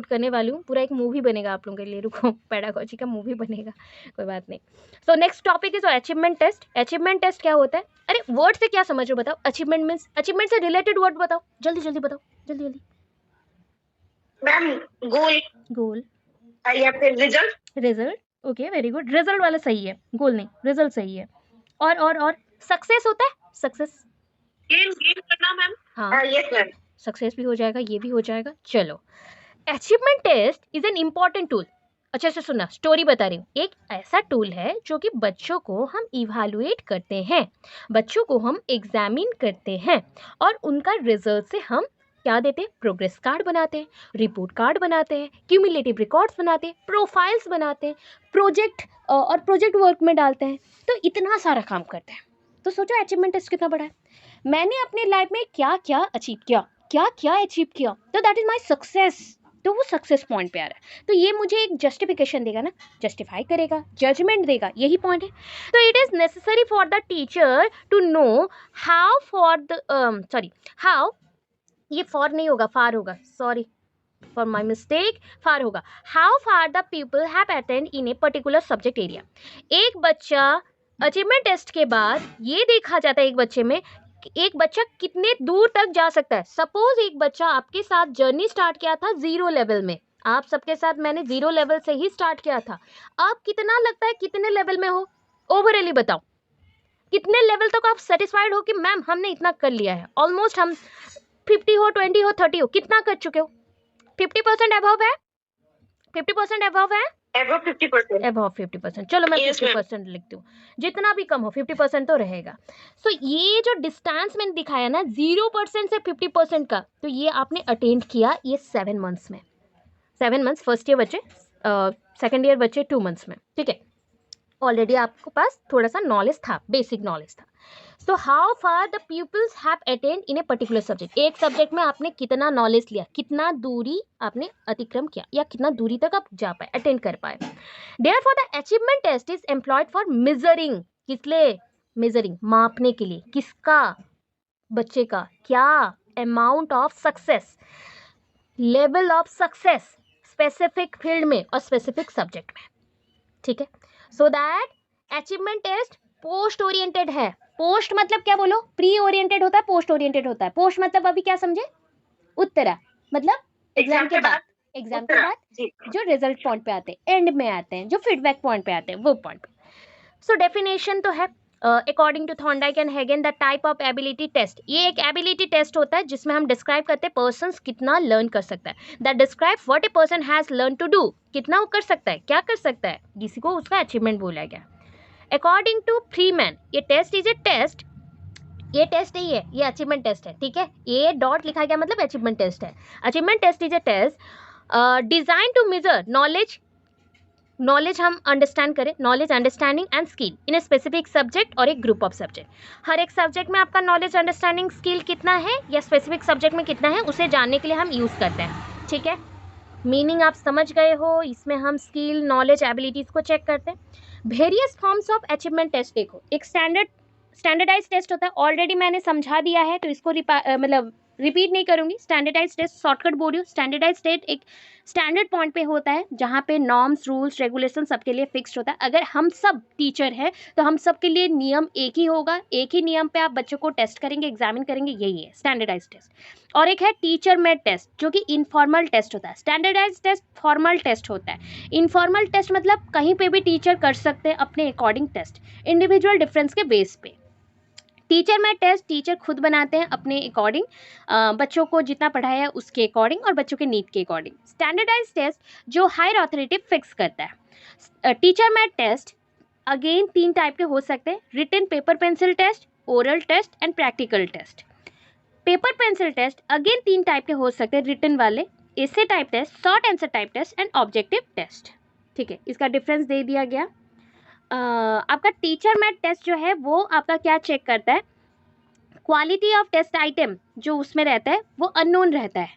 करने वाली हूँ, पूरा एक मूवी बनेगा आप लोगों के लिए, रुको, पेडागोजी का मूवी बनेगा, कोई बात नहीं। So next topic is achievement test. Achievement test क्या होता है? अरे वर्ड से क्या समझ रहे हो बताओ? अचीवमेंट मीन्स, अचीवमेंट से रिलेटेड वर्ड बताओ, जल्दी जल्दी बताओ, जल्दी जल्दी। मैम गोल, गोल या फिर result. Result, okay very good, result वाला सही है, गोल नहीं, रिजल्ट सही है। और सक्सेस होता है, सक्सेस गेम गेम करना मैम। हाँ यस मैम। सक्सेस भी हो जाएगा, ये भी हो जाएगा। चलो, achievement test is an important tool. अच्छे से सुनना, स्टोरी बता रही हूँ। एक ऐसा टूल है जो कि बच्चों को हम इवैल्यूएट करते हैं, बच्चों को हम एग्जामिन करते हैं, और उनका रिजल्ट से हम क्या देते हैं? प्रोग्रेस कार्ड बनाते हैं, रिपोर्ट कार्ड बनाते हैं, क्यूमुलेटिव रिकॉर्ड्स बनाते हैं, प्रोफाइल्स बनाते हैं, प्रोजेक्ट और प्रोजेक्ट वर्क में डालते हैं। तो इतना सारा काम करते हैं। तो सोचो अचीवमेंट टेस्ट कितना बड़ा है। मैंने अपनी लाइफ में क्या क्या अचीव किया, क्या क्या अचीव किया, तो दैट इज माई सक्सेस। तो वो सक्सेस पॉइंट पे आ रहा है। तो ये मुझे एक जस्टिफिकेशन देगा ना, जस्टिफाई करेगा, जजमेंट देगा, यही पॉइंट है। तो it is necessary for the teacher to know how for the sorry how, ये फॉर नहीं होगा, फार होगा, sorry for my mistake, far होगा। How far the people have attend in a particular subject area. एक बच्चा achievement test के बाद ये देखा जाता है एक बच्चे में, एक बच्चा कितने दूर तक जा सकता है। सपोज एक बच्चा आपके साथ जर्नी स्टार्ट किया था 0 लेवल में, आप सबके साथ मैंने 0 लेवल से ही स्टार्ट किया था। आप कितना लगता है कितने लेवल में हो? ओवरऑली बताओ, कितने लेवल तक आप सेटिस्फाइड हो कि मैम हमने इतना कर लिया है? ऑलमोस्ट हम 50 हो, 20 हो, 30 हो, कितना कर चुके हो? 50% अबव है, 50% अबव है, एबव 50%। अबव 50%। चलो मैं Yes, 50% लिखती हूँ, जितना भी कम हो 50% तो रहेगा। सो ये जो डिस्टेंस मैंने दिखाया ना 0% से 50% का, तो ये आपने अटेंड किया ये 7 मंथ्स में। 7 मंथ्स, फर्स्ट ईयर बच्चे, सेकेंड ईयर बच्चे 2 मंथ्स में, ठीक है। ऑलरेडी आपको पास थोड़ा सा नॉलेज था, बेसिक नॉलेज था। So how far the peoples have attend in a particular subject. एक सब्जेक्ट में आपने कितना नॉलेज लिया, कितना दूरी आपने अतिक्रम किया, या कितना दूरी तक आप जा पाए, अटेंड कर पाए। Therefore, the achievement test is employed for measuring, किस लिए? measuring, मापने के लिए, किसका? बच्चे का। क्या? amount of success, level of success, specific field में और specific subject में, ठीक है। so that achievement test post oriented है। पोस्ट मतलब क्या बोलो? प्री ओरिएंटेड होता है, पोस्ट ओरिएंटेड होता है। पोस्ट मतलब अभी क्या समझे? उत्तरा, मतलब एग्जाम के बाद, एग्जाम के बाद जो रिजल्ट पॉइंट पे आते हैं, एंड में आते हैं, जो फीडबैक पॉइंट पे आते हैं, वो पॉइंट। सो डेफिनेशन तो है, according to Thorndike and Hagen, the type of ability test, ये एक एबिलिटी टेस्ट होता है जिसमें हम डिस्क्राइब करते हैं पर्सन कितना लर्न कर सकता है। That describe what a person has learn to do, कितना वो कर सकता है, क्या कर सकता है, किसी को उसका अचीवमेंट बोला गया। अकॉर्डिंग टू फ्रीमैन, ये टेस्ट इज ए टेस्ट, ये टेस्ट नहीं है, ये अचीवमेंट टेस्ट है, ठीक है। ये डॉट लिखा गया मतलब अचीवमेंट टेस्ट है। Achievement test is a test design to measure knowledge, knowledge हम अंडरस्टैंड करें, knowledge, understanding and skill in a specific subject और एक ग्रुप ऑफ सब्जेक्ट। हर एक सब्जेक्ट में आपका नॉलेज, अंडरस्टैंडिंग, स्किल कितना है या स्पेसिफिक सब्जेक्ट में कितना है, उसे जानने के लिए हम यूज़ करते हैं, ठीक है। मीनिंग आप समझ गए हो, इसमें हम स्किल, नॉलेज, एबिलिटीज़ को चेक करते हैं। Various forms of achievement test देखो, एक स्टैंडर्डाइज टेस्ट होता है, ऑलरेडी मैंने समझा दिया है तो इसको मतलब रिपीट नहीं करूंगी। स्टैंडर्डाइज टेस्ट शॉर्टकट बोल रही हूँ। स्टैंडर्डाइज टेस्ट एक स्टैंडर्ड पॉइंट पे होता है जहाँ पे नॉर्म्स, रूल्स, रेगुलेशन सबके लिए फिक्स्ड होता है। अगर हम सब टीचर हैं तो हम सब के लिए नियम एक ही होगा, एक ही नियम पे आप बच्चों को टेस्ट करेंगे, एग्जामिन करेंगे, यही है स्टैंडर्डाइज टेस्ट। और एक है टीचर मेड टेस्ट जो कि इनफॉर्मल टेस्ट होता है। स्टैंडर्डाइज टेस्ट फॉर्मल टेस्ट होता है। इनफॉर्मल टेस्ट मतलब कहीं पे भी टीचर कर सकते हैं अपने अकॉर्डिंग टेस्ट, इंडिविजुअल डिफरेंस के बेस पे। टीचर में टेस्ट टीचर खुद बनाते हैं अपने अकॉर्डिंग, बच्चों को जितना पढ़ाया है उसके अकॉर्डिंग और बच्चों के नीड के अकॉर्डिंग। स्टैंडर्डाइज टेस्ट जो हायर अथॉरिटी फिक्स करता है। टीचर में टेस्ट अगेन 3 टाइप के हो सकते हैं, written, paper pencil test, oral test and practical test. Paper pencil test again 3 type के हो सकते हैं, रिटन वाले, essay type test, short answer type test and objective test, ठीक है। इसका डिफरेंस दे दिया गया। आपका टीचर मेड टेस्ट जो है वो आपका क्या चेक करता है? क्वालिटी ऑफ टेस्ट आइटम जो उसमें रहता है वो अननोन रहता है,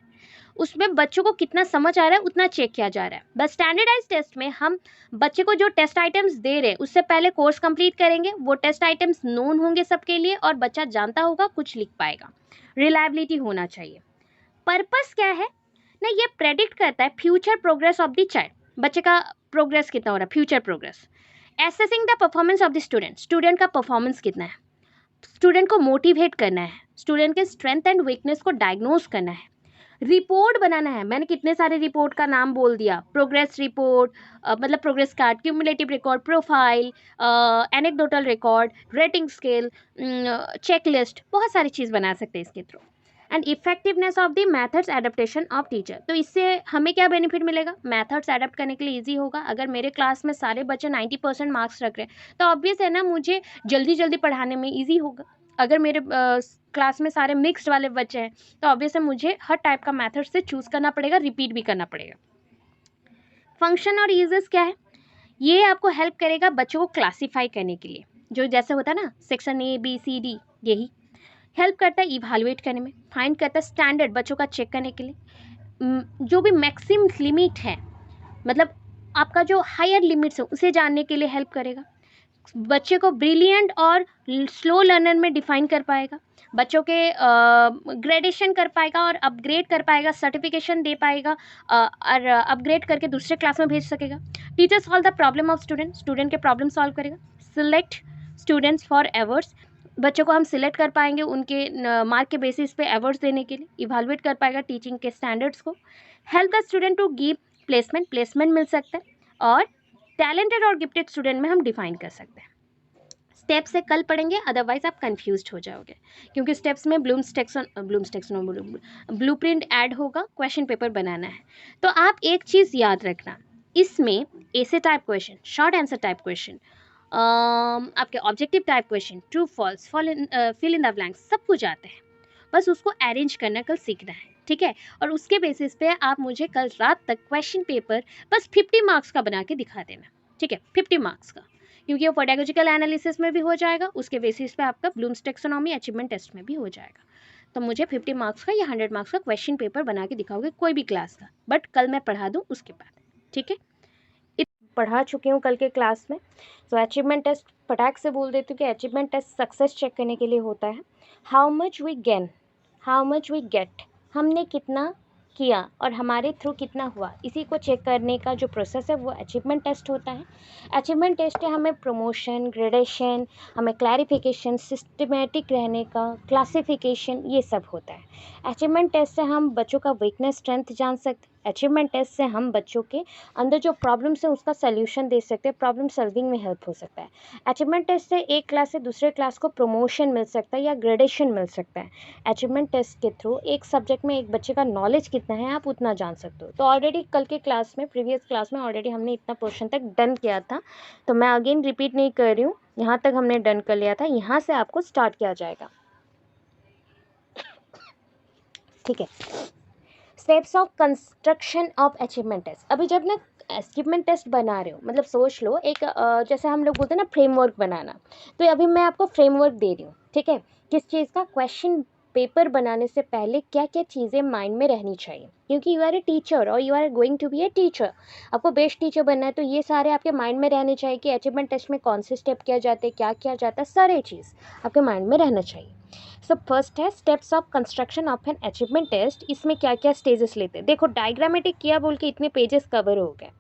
उसमें बच्चों को कितना समझ आ रहा है उतना चेक किया जा रहा है। बस स्टैंडर्डाइज टेस्ट में हम बच्चे को जो टेस्ट आइटम्स दे रहे हैं उससे पहले कोर्स कंप्लीट करेंगे, वो टेस्ट आइटम्स नोन होंगे सबके लिए और बच्चा जानता होगा, कुछ लिख पाएगा, रिलायबिलिटी होना चाहिए। पर्पस क्या है? ना ये प्रेडिक्ट करता है future progress of the child, बच्चे का प्रोग्रेस कितना हो रहा है, future progress. Assessing the performance of the student, student का परफॉर्मेंस कितना है, स्टूडेंट को मोटिवेट करना है, स्टूडेंट के स्ट्रेंथ एंड वीकनेस को डायग्नोज करना है, रिपोर्ट बनाना है। मैंने कितने सारे रिपोर्ट का नाम बोल दिया, प्रोग्रेस रिपोर्ट, मतलब progress card, cumulative record, profile, anecdotal record, rating scale, checklist, बहुत सारी चीज़ बना सकते हैं इसके through. And effectiveness of the methods adaptation of teacher, तो इससे हमें क्या बेनिफिट मिलेगा, मेथड्स एडेप्ट करने के लिए ईजी होगा। अगर मेरे क्लास में सारे बच्चे 90% मार्क्स रख रहे हैं तो ऑब्वियस है ना, मुझे जल्दी जल्दी पढ़ाने में ईजी होगा। अगर मेरे क्लास में सारे मिक्स्ड वाले बच्चे हैं तो ऑब्वियस है मुझे हर टाइप का मेथड से चूज़ करना पड़ेगा, रिपीट भी करना पड़ेगा। फंक्शन और यूजेस क्या है, ये आपको हेल्प करेगा बच्चों को क्लासीफाई करने के लिए, जो जैसे होता है ना section A B C D, यही हेल्प करता है इवैल्यूएट करने में, फाइंड करता है स्टैंडर्ड बच्चों का चेक करने के लिए, जो भी मैक्सिमम लिमिट है, मतलब आपका जो हायर लिमिट्स है उसे जानने के लिए हेल्प करेगा, बच्चे को ब्रिलियंट और स्लो लर्नर में डिफाइन कर पाएगा, बच्चों के ग्रेडेशन कर पाएगा और अपग्रेड कर पाएगा, सर्टिफिकेशन दे पाएगा और अपग्रेड करके दूसरे क्लास में भेज सकेगा। Teacher solve the problem of student, student के प्रॉब्लम सॉल्व करेगा। सिलेक्ट स्टूडेंट्स फॉर एवर्ड्स, बच्चों को हम सिलेक्ट कर पाएंगे उनके मार्क के बेसिस पे एवर्ड्स देने के लिए, इवैल्यूएट कर पाएगा टीचिंग के स्टैंडर्ड्स को। Help the student to give placement, placement मिल सकता है, और टैलेंटेड और गिफ्टेड स्टूडेंट में हम डिफाइन कर सकते हैं। स्टेप से कल पढ़ेंगे, अदरवाइज आप कंफ्यूज हो जाओगे, क्योंकि स्टेप्स में ब्लूप्रिंट ऐड होगा, क्वेश्चन पेपर बनाना है। तो आप एक चीज़ याद रखना, इसमें essay type question, short answer type question, आपके objective type question, true false, fill in the blank, सब कुछ आते हैं, बस उसको अरेंज करना कल सीखना है, ठीक है। और उसके बेसिस पे आप मुझे कल रात तक क्वेश्चन पेपर बस 50 मार्क्स का बना के दिखा देना, ठीक है, 50 मार्क्स का, क्योंकि वो पेडागोजिकल एनालिसिस में भी हो जाएगा, उसके बेसिस पे आपका ब्लूम्स टैक्सोनॉमी अचीवमेंट टेस्ट में भी हो जाएगा। तो मुझे 50 मार्क्स का या 100 मार्क्स का क्वेश्चन पेपर बना के दिखाओगे कोई भी क्लास का, बट कल मैं पढ़ा दूँ उसके बाद, ठीक है। पढ़ा चुकी हूँ कल के क्लास में। तो अचीवमेंट टेस्ट फटाक से बोल देती हूँ कि अचीवमेंट टेस्ट सक्सेस चेक करने के लिए होता है। How much we gain, how much we get, हमने कितना किया और हमारे थ्रू कितना हुआ, इसी को चेक करने का जो प्रोसेस है वो अचीवमेंट टेस्ट होता है। अचीवमेंट टेस्ट है हमें प्रमोशन, ग्रेडेशन, हमें क्लैरिफिकेशन, सिस्टमेटिक रहने का, क्लासिफिकेशन, ये सब होता है। अचीवमेंट टेस्ट से हम बच्चों का वीकनेस स्ट्रेंथ जान सकते हैं। अचीवमेंट टेस्ट से हम बच्चों के अंदर जो प्रॉब्लम्स है उसका सल्यूशन दे सकते हैं, प्रॉब्लम सॉल्विंग में हेल्प हो सकता है। अचीवमेंट टेस्ट से एक क्लास से दूसरे क्लास को प्रमोशन मिल सकता है या ग्रेडेशन मिल सकता है। अचीवमेंट टेस्ट के थ्रू एक सब्जेक्ट में एक बच्चे का नॉलेज कितना है आप उतना जान सकते हो। तो ऑलरेडी कल के क्लास में, प्रीवियस क्लास में ऑलरेडी हमने इतना पोर्शन तक डन किया था, तो मैं अगेन रिपीट नहीं कर रही हूँ, यहाँ तक हमने डन कर लिया था, यहाँ से आपको स्टार्ट किया जाएगा, ठीक है। Steps of construction of achievement test. अभी जब ना अचीवमेंट टेस्ट बना रहे हो, मतलब सोच लो एक जैसे हम लोग बोलते हैं ना फ्रेमवर्क बनाना, तो अभी मैं आपको फ्रेमवर्क दे रही हूँ, ठीक है। किस चीज़ का, क्वेश्चन पेपर बनाने से पहले क्या क्या चीज़ें माइंड में रहनी चाहिए, क्योंकि यू आर ए टीचर और you are going to be a teacher, आपको बेस्ट टीचर बनना है, तो ये सारे आपके माइंड में रहने चाहिए कि अचीवमेंट टेस्ट में कौन से स्टेप किया जाते हैं, क्या किया जाता है, सारे चीज़ आपके माइंड में रहना चाहिए। सो फर्स्ट है steps of construction of an achievement test. इसमें क्या क्या स्टेजेस लेते हैं, देखो डायग्रामेटिक किया बोल के इतने पेजेस कवर हो गए,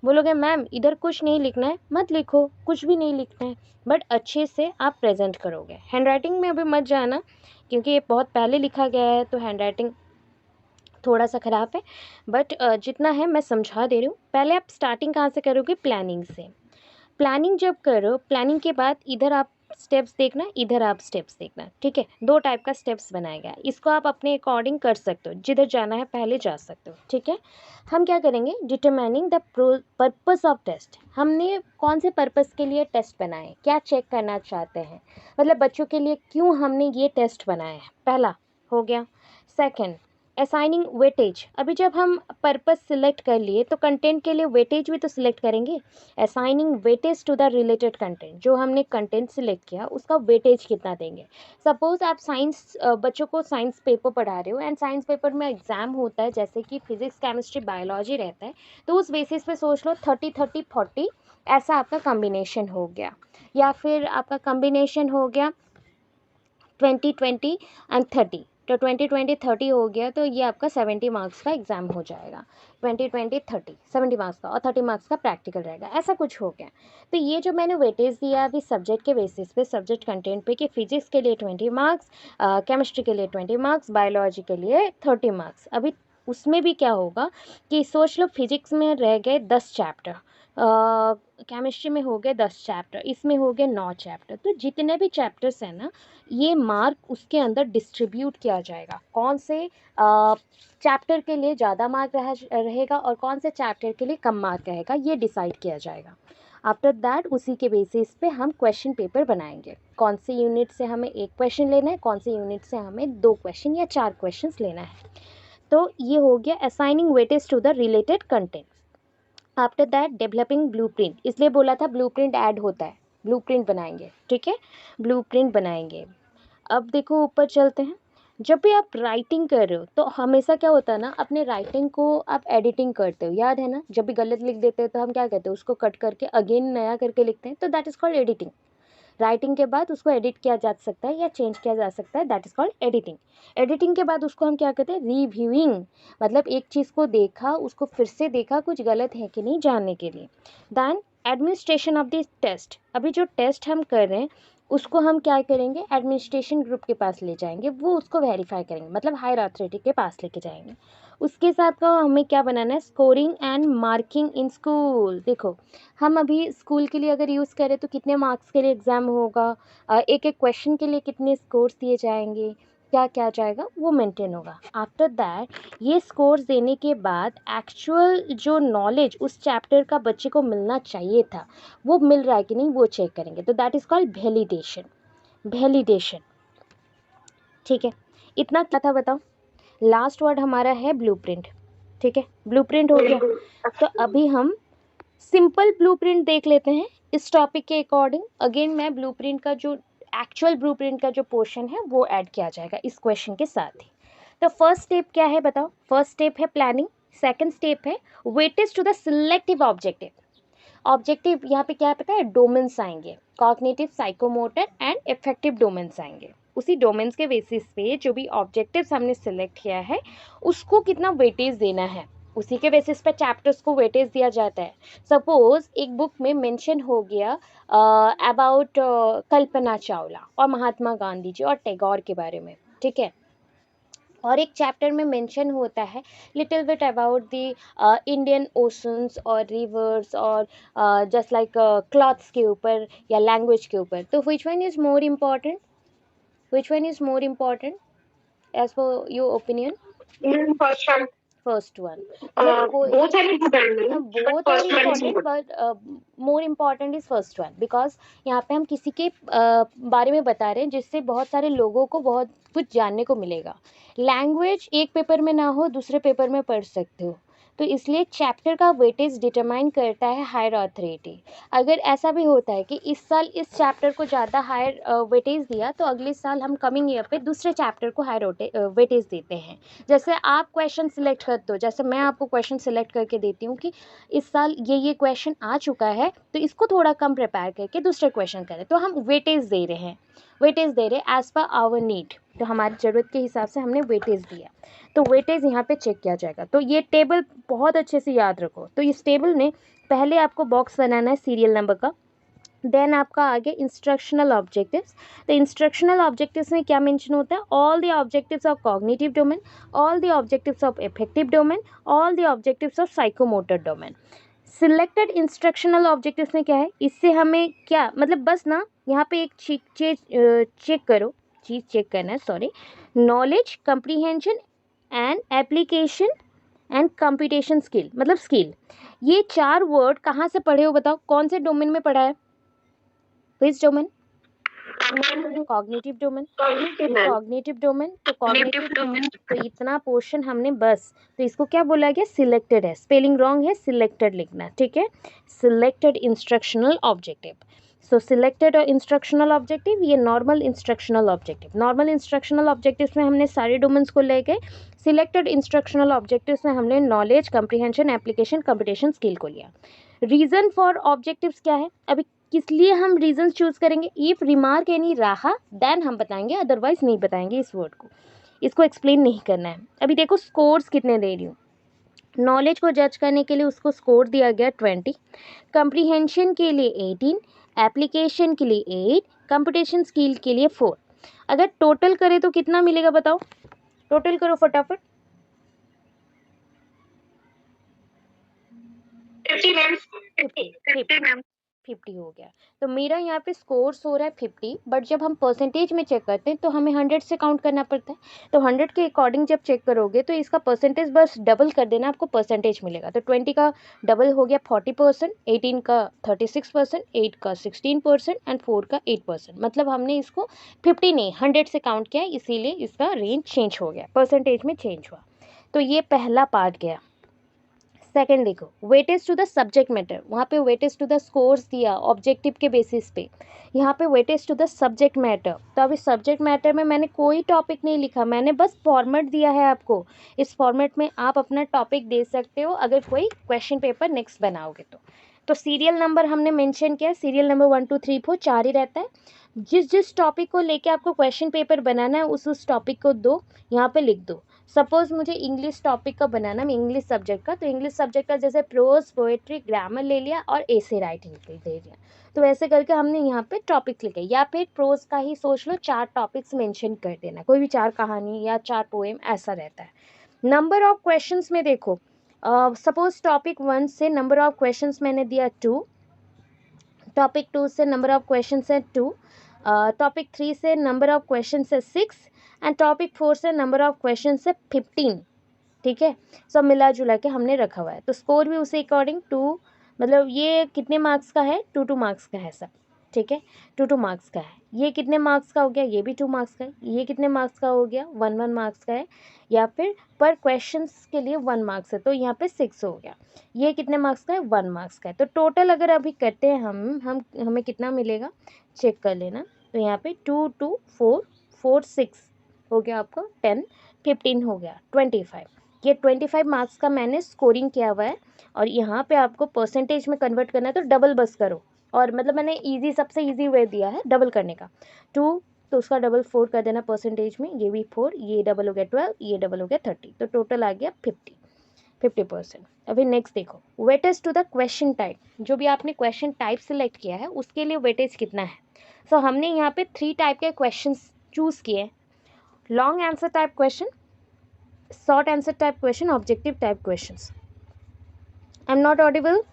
बोलोगे मैम इधर कुछ नहीं लिखना है, मत लिखो, कुछ भी नहीं लिखना है, बट अच्छे से आप प्रेजेंट करोगे। हैंड राइटिंग में अभी मत जाना, क्योंकि ये बहुत पहले लिखा गया है तो हैंड राइटिंग थोड़ा सा ख़राब है, बट जितना है मैं समझा दे रही हूँ। पहले आप स्टार्टिंग कहाँ से करोगे, प्लानिंग से। प्लानिंग जब करो, प्लानिंग के बाद इधर आप स्टेप्स देखना, इधर आप स्टेप्स देखना, ठीक है। दो टाइप का स्टेप्स बनाया गया है, इसको आप अपने अकॉर्डिंग कर सकते हो, जिधर जाना है पहले जा सकते हो, ठीक है। हम क्या करेंगे, determining the purpose of test, हमने कौन से पर्पस के लिए टेस्ट बनाए, क्या चेक करना चाहते हैं, मतलब बच्चों के लिए क्यों हमने ये टेस्ट बनाया है, पहला हो गया। सेकेंड, असाइनिंग वेटेज, अभी जब हम पर्पस सिलेक्ट कर लिए तो कंटेंट के लिए वेटेज भी तो सिलेक्ट करेंगे। Assigning weightage to the related content, जो हमने कंटेंट सिलेक्ट किया उसका वेटेज कितना देंगे। सपोज आप साइंस, बच्चों को साइंस पेपर पढ़ा रहे हो एंड साइंस पेपर में एग्जाम होता है, जैसे कि फिजिक्स, केमिस्ट्री, बायोलॉजी रहता है, तो उस बेसिस पे सोच लो 30-30-40 ऐसा आपका कॉम्बिनेशन हो गया, या फिर आपका कॉम्बिनेशन हो गया 20-20 एंड 30, तो 20-20-30 हो गया, तो ये आपका 70 मार्क्स का एग्ज़ाम हो जाएगा। 20-20-30 70 मार्क्स का और 30 मार्क्स का प्रैक्टिकल रहेगा, ऐसा कुछ हो गया। तो ये जो मैंने वेटेज दिया अभी सब्जेक्ट के बेसिस पे, सब्जेक्ट कंटेंट पे, कि फिजिक्स के लिए 20 मार्क्स, केमिस्ट्री के लिए 20 मार्क्स, बायोलॉजी के लिए 30 मार्क्स। अभी उसमें भी क्या होगा कि सोच लो फिजिक्स में रह गए 10 चैप्टर, केमिस्ट्री में हो गए 10 चैप्टर, इसमें हो गए 9 चैप्टर। तो जितने भी चैप्टर्स हैं ना, ये मार्क उसके अंदर डिस्ट्रीब्यूट किया जाएगा, कौन से चैप्टर के लिए ज़्यादा मार्क रहेगा और कौन से चैप्टर के लिए कम मार्क रहेगा, ये डिसाइड किया जाएगा। आफ्टर दैट उसी के बेसिस पे हम क्वेश्चन पेपर बनाएंगे, कौन से यूनिट से हमें 1 क्वेश्चन लेना है, कौन से यूनिट से हमें 2 क्वेश्चन या 4 क्वेश्चन लेना है। तो ये हो गया assigning weightage to the related content. After that developing blueprint, इसलिए बोला था ब्लूप्रिंट ऐड होता है, ब्लूप्रिंट बनाएंगे, ठीक है, ब्लूप्रिंट बनाएंगे। अब देखो ऊपर चलते हैं। जब भी आप राइटिंग कर रहे हो तो हमेशा क्या होता है ना, अपने राइटिंग को आप एडिटिंग करते हो, याद है ना, जब भी गलत लिख देते हैं तो हम क्या कहते हैं, उसको कट करके अगेन नया करके लिखते हैं, तो that is called editing. Writing के बाद उसको एडिट किया जा सकता है या चेंज किया जा सकता है, that is called editing. Editing के बाद उसको हम क्या कहते हैं, रिव्यूइंग, मतलब एक चीज़ को देखा, उसको फिर से देखा, कुछ गलत है कि नहीं जानने के लिए। Then administration of this test, अभी जो टेस्ट हम कर रहे हैं उसको हम क्या करेंगे, एडमिनिस्ट्रेशन ग्रुप के पास ले जाएंगे, वो उसको वेरीफाई करेंगे, मतलब हायर अथॉरिटी के पास लेके जाएंगे। उसके साथ का हमें क्या बनाना है, scoring and marking in school. देखो हम अभी स्कूल के लिए अगर यूज़ करें तो कितने मार्क्स के लिए एग्ज़ाम होगा, एक एक क्वेश्चन के लिए कितने स्कोर्स दिए जाएंगे, क्या क्या जाएगा, वो मेंटेन होगा। आफ्टर दैट ये स्कोर्स देने के बाद एक्चुअल जो नॉलेज उस चैप्टर का बच्चे को मिलना चाहिए था वो मिल रहा है कि नहीं, वो चेक करेंगे, तो that is called validation. Validation, ठीक है। इतना क्या था बताओ। लास्ट वर्ड हमारा है ब्लूप्रिंट, ठीक है, ब्लूप्रिंट हो गया। तो अभी हम सिंपल ब्लूप्रिंट देख लेते हैं इस टॉपिक के अकॉर्डिंग। अगेन मैं ब्लूप्रिंट का जो एक्चुअल ब्लूप्रिंट का जो पोर्शन है वो ऐड किया जाएगा इस क्वेश्चन के साथ ही। तो फर्स्ट स्टेप क्या है बताओ, फर्स्ट स्टेप है प्लानिंग, सेकंड स्टेप है weightage to the selective objective. Objective यहाँ पे क्या है पता है, डोमेन्स आएंगे, cognitive, psychomotor and effective domains आएंगे। उसी डोमेन्स के बेसिस पे जो भी ऑब्जेक्टिव्स हमने सिलेक्ट किया है उसको कितना वेटेज देना है, उसी के बेसिस पे चैप्टर्स को वेटेज दिया जाता है। सपोज एक बुक में मेंशन हो गया अबाउट कल्पना चावला और महात्मा गांधी जी और टैगोर के बारे में, ठीक है, और एक चैप्टर में मेंशन होता है little bit about the Indian oceans और रिवर्स और जस्ट लाइक क्लॉथ्स के ऊपर या लैंग्वेज के ऊपर, तो which one is more important, which one is more important as per your opinion. First one. First one, मतलब Both are important. Both are important but more important is first one, because यहाँ पे हम किसी के बारे में बता रहे हैं जिससे बहुत सारे लोगों को बहुत कुछ जानने को मिलेगा। लैंग्वेज एक पेपर में ना हो दूसरे पेपर में पढ़ सकते हो, तो इसलिए चैप्टर का वेटेज डिटरमाइन करता है हायर अथॉरिटी। अगर ऐसा भी होता है कि इस साल इस चैप्टर को ज़्यादा हायर वेटेज दिया तो अगले साल हम कमिंग ईयर पे दूसरे चैप्टर को हायर वेटेज देते हैं। जैसे आप क्वेश्चन सिलेक्ट करते हो, जैसे मैं आपको क्वेश्चन सिलेक्ट करके देती हूँ कि इस साल ये क्वेश्चन आ चुका है तो इसको थोड़ा कम प्रिपेयर करके दूसरे क्वेश्चन करें, तो हम वेटेज दे रहे हैं, वेटेज दे रहे हैं एज़ पर आवर नीड, तो हमारी ज़रूरत के हिसाब से हमने वेटेज दिया, तो वेटेज यहाँ पे चेक किया जाएगा। तो ये टेबल बहुत अच्छे से याद रखो। तो इस टेबल में पहले आपको बॉक्स बनाना है सीरियल नंबर का, देन आपका आगे इंस्ट्रक्शनल ऑब्जेक्टिव्स। तो इंस्ट्रक्शनल ऑब्जेक्टिव्स में क्या मेंशन होता है, all the objectives of cognitive domain, all the objectives of affective domain, all the objectives of psychomotor domain. Selected instructional objectives में क्या है, इससे हमें क्या मतलब, बस ना यहाँ पे एक चेक करो, चीज़ चेक करना है, sorry, knowledge, comprehension and application and computation skill, मतलब स्किल। ये 4 वर्ड कहाँ से पढ़े हो बताओ, कौन से डोमेन में पढ़ा है, which domain, cognitive domain, cognitive domain, तो कॉग्निटिव डोमेन, तो इतना पोर्शन हमने बस, तो इसको क्या बोला गया, सिलेक्टेड है, स्पेलिंग रॉन्ग है, सिलेक्टेड लिखना, ठीक है, सिलेक्टेड इंस्ट्रक्शनल ऑब्जेक्टिव। सो सिलेक्टेड और इंस्ट्रक्शनल ऑब्जेक्टिव, ये normal instructional objective, normal instructional objectives में हमने सारे डोमेन्स को ले गए, सिलेक्टेड इंस्ट्रक्शनल ऑब्जेक्टिव्स में हमने knowledge, comprehension, application, computation skill को लिया। रीज़न फॉर ऑब्जेक्टिव्स क्या है, अभी किस लिए हम रीजंस चूज करेंगे, इफ रिमार्क एनी रहा देन हम बताएंगे, अदरवाइज नहीं बताएंगे इस वर्ड को। इसको एक्सप्लेन नहीं करना है। अभी देखो स्कोर्स कितने दे रही हूँ। नॉलेज को जज करने के लिए उसको स्कोर दिया गया 20, कंप्रीहेंशन के लिए 18, एप्लीकेशन के लिए 8, कंप्यूटेशन स्किल के लिए 4। अगर टोटल करें तो कितना मिलेगा बताओ, टोटल करो फटाफट। 50 हो गया। तो मेरा यहाँ पे स्कोर्स हो रहा है 50, बट जब हम परसेंटेज में चेक करते हैं तो हमें 100 से काउंट करना पड़ता है। तो 100 के अकॉर्डिंग जब चेक करोगे तो इसका परसेंटेज बस डबल कर देना, आपको परसेंटेज मिलेगा। तो 20 का डबल हो गया 40%, 18 का 36%, 8 का 16% एंड 4 का 8%। मतलब हमने इसको 50 नहीं 100 से काउंट किया, इसीलिए इसका रेंज चेंज हो गया, परसेंटेज में चेंज हुआ। तो ये पहला पार्ट गया। सेकंड देखो, weightage to the subject matter, वहाँ पे वेटेज टू द स्कोर्स दिया ऑब्जेक्टिव के बेसिस पे, यहाँ पे weightage to the subject matter. तो अभी सब्जेक्ट मैटर में मैंने कोई टॉपिक नहीं लिखा, मैंने बस फॉर्मेट दिया है आपको। इस फॉर्मेट में आप अपना टॉपिक दे सकते हो अगर कोई क्वेश्चन पेपर नेक्स्ट बनाओगे तो सीरियल नंबर हमने मेंशन किया, सीरियल नंबर 1 2 3 4 4 ही रहता है। जिस टॉपिक को लेके आपको क्वेश्चन पेपर बनाना है उस टॉपिक को दो, यहाँ पे लिख दो। सपोज मुझे इंग्लिश टॉपिक का बनाना, मैं इंग्लिश सब्जेक्ट का, तो इंग्लिश सब्जेक्ट का जैसे प्रोज, पोएट्री, ग्रामर ले लिया और एसे राइटिंग दे दिया। तो ऐसे करके हमने यहाँ पे टॉपिक्स लिखे, या फिर प्रोज का ही सोच लो 4 टॉपिक्स मेंशन कर देना, कोई भी 4 कहानी या 4 पोएम ऐसा रहता है। नंबर ऑफ क्वेश्चंस में देखो, सपोज टॉपिक 1 से नंबर ऑफ क्वेश्चंस मैंने दिया 2, टॉपिक 2 से नंबर ऑफ क्वेश्चंस है 2, टॉपिक 3 से नंबर ऑफ क्वेश्चंस है 6 एंड टॉपिक 4 से नंबर ऑफ क्वेश्चंस है 15। ठीक है, सब मिला जुला के हमने रखा हुआ है। तो स्कोर भी उसी अकॉर्डिंग 2, मतलब ये कितने मार्क्स का है, 2 मार्क्स का है सब। ठीक है, 2 मार्क्स का है। ये कितने मार्क्स का हो गया, ये भी 2 मार्क्स का है। ये कितने मार्क्स का हो गया, 1 मार्क्स का है, या फिर पर क्वेश्चंस के लिए 1 मार्क्स है, तो यहाँ पे 6 हो गया। ये कितने मार्क्स का है, 1 मार्क्स का है। तो टोटल अगर अभी करते हैं हम हमें कितना मिलेगा चेक कर लेना। तो यहाँ पे 2 2 4 4 6 हो गया आपका 10, 15 हो गया 25। ये 25 मार्क्स का मैंने स्कोरिंग किया हुआ है। और यहाँ पे आपको परसेंटेज में कन्वर्ट करना है तो डबल बस करो, और मतलब मैंने इजी, सबसे इजी वे दिया है डबल करने का। 2 तो उसका डबल 4 कर देना परसेंटेज में, ये भी 4, ये डबल हो गया 12, ये डबल हो गया 30, तो टोटल आ गया 50%। अभी नेक्स्ट देखो, weightage to the question type, जो भी आपने क्वेश्चन टाइप सिलेक्ट किया है उसके लिए वेटेज कितना है। सो हमने यहाँ पे 3 टाइप के क्वेश्चन चूज़ किए, long answer type question, short answer type question, objective type questions. I am not audible.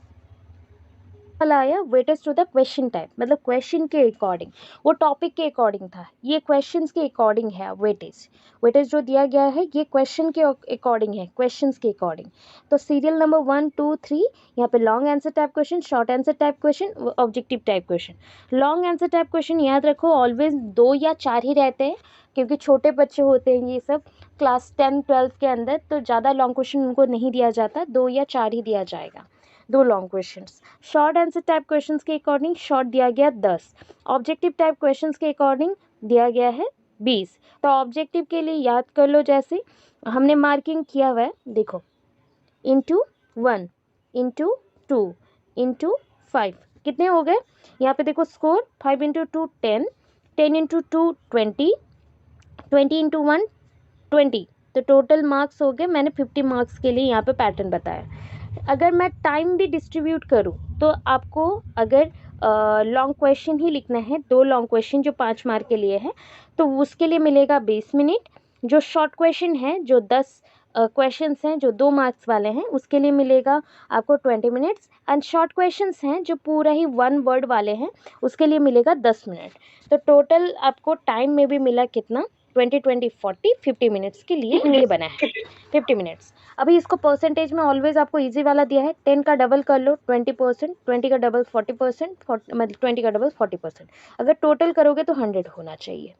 आया weightage to the question type, मतलब क्वेश्चन के अकॉर्डिंग, वो टॉपिक के अकॉर्डिंग था, ये क्वेश्चंस के अकॉर्डिंग है। वेटेज जो दिया गया है ये क्वेश्चन के अकॉर्डिंग है, क्वेश्चंस के अकॉर्डिंग। तो सीरियल नंबर 1 2 3 यहाँ पे long answer type question, short answer type question, objective type question. Long answer type question याद रखो ऑलवेज 2 या 4 ही रहते हैं, क्योंकि छोटे बच्चे होते हैं ये सब क्लास 10 12 के अंदर, तो ज़्यादा लॉन्ग क्वेश्चन उनको नहीं दिया जाता, 2 या 4 ही दिया जाएगा, 2 long questions. Short answer type questions के अकॉर्डिंग शॉर्ट दिया गया 10, ऑब्जेक्टिव टाइप क्वेश्चंस के अकॉर्डिंग दिया गया है 20। तो ऑब्जेक्टिव के लिए याद कर लो, जैसे हमने मार्किंग किया हुआ है, देखो इंटू 1 इंटू 2 इंटू 5 कितने हो गए यहाँ पे, देखो स्कोर 5 इंटू 2 10, 10 इंटू 2 20, 20 इंटू 1 20, तो टोटल मार्क्स हो गए। मैंने 50 मार्क्स के लिए यहाँ पे पैटर्न बताया। अगर मैं टाइम भी डिस्ट्रीब्यूट करूँ तो आपको अगर लॉन्ग क्वेश्चन ही लिखना है, 2 लॉन्ग क्वेश्चन जो 5 मार्क के लिए है, तो उसके लिए मिलेगा 20 मिनट। जो शॉर्ट क्वेश्चन है, जो 10 क्वेश्चंस हैं जो 2 मार्क्स वाले हैं, उसके लिए मिलेगा आपको 20 मिनट्स। एंड शॉर्ट क्वेश्चंस हैं जो पूरा ही 1 वर्ड वाले हैं, उसके लिए मिलेगा 10 मिनट। तो टोटल आपको टाइम में भी मिला कितना, 20 20 40 50 मिनट्स के लिए ये बना है 50 मिनट्स। अभी इसको परसेंटेज में ऑलवेज आपको इजी वाला दिया है, 10 का डबल कर लो 20%, 20 का डबल 40%, मतलब 20 का डबल 40%। अगर टोटल करोगे तो 100 होना चाहिए।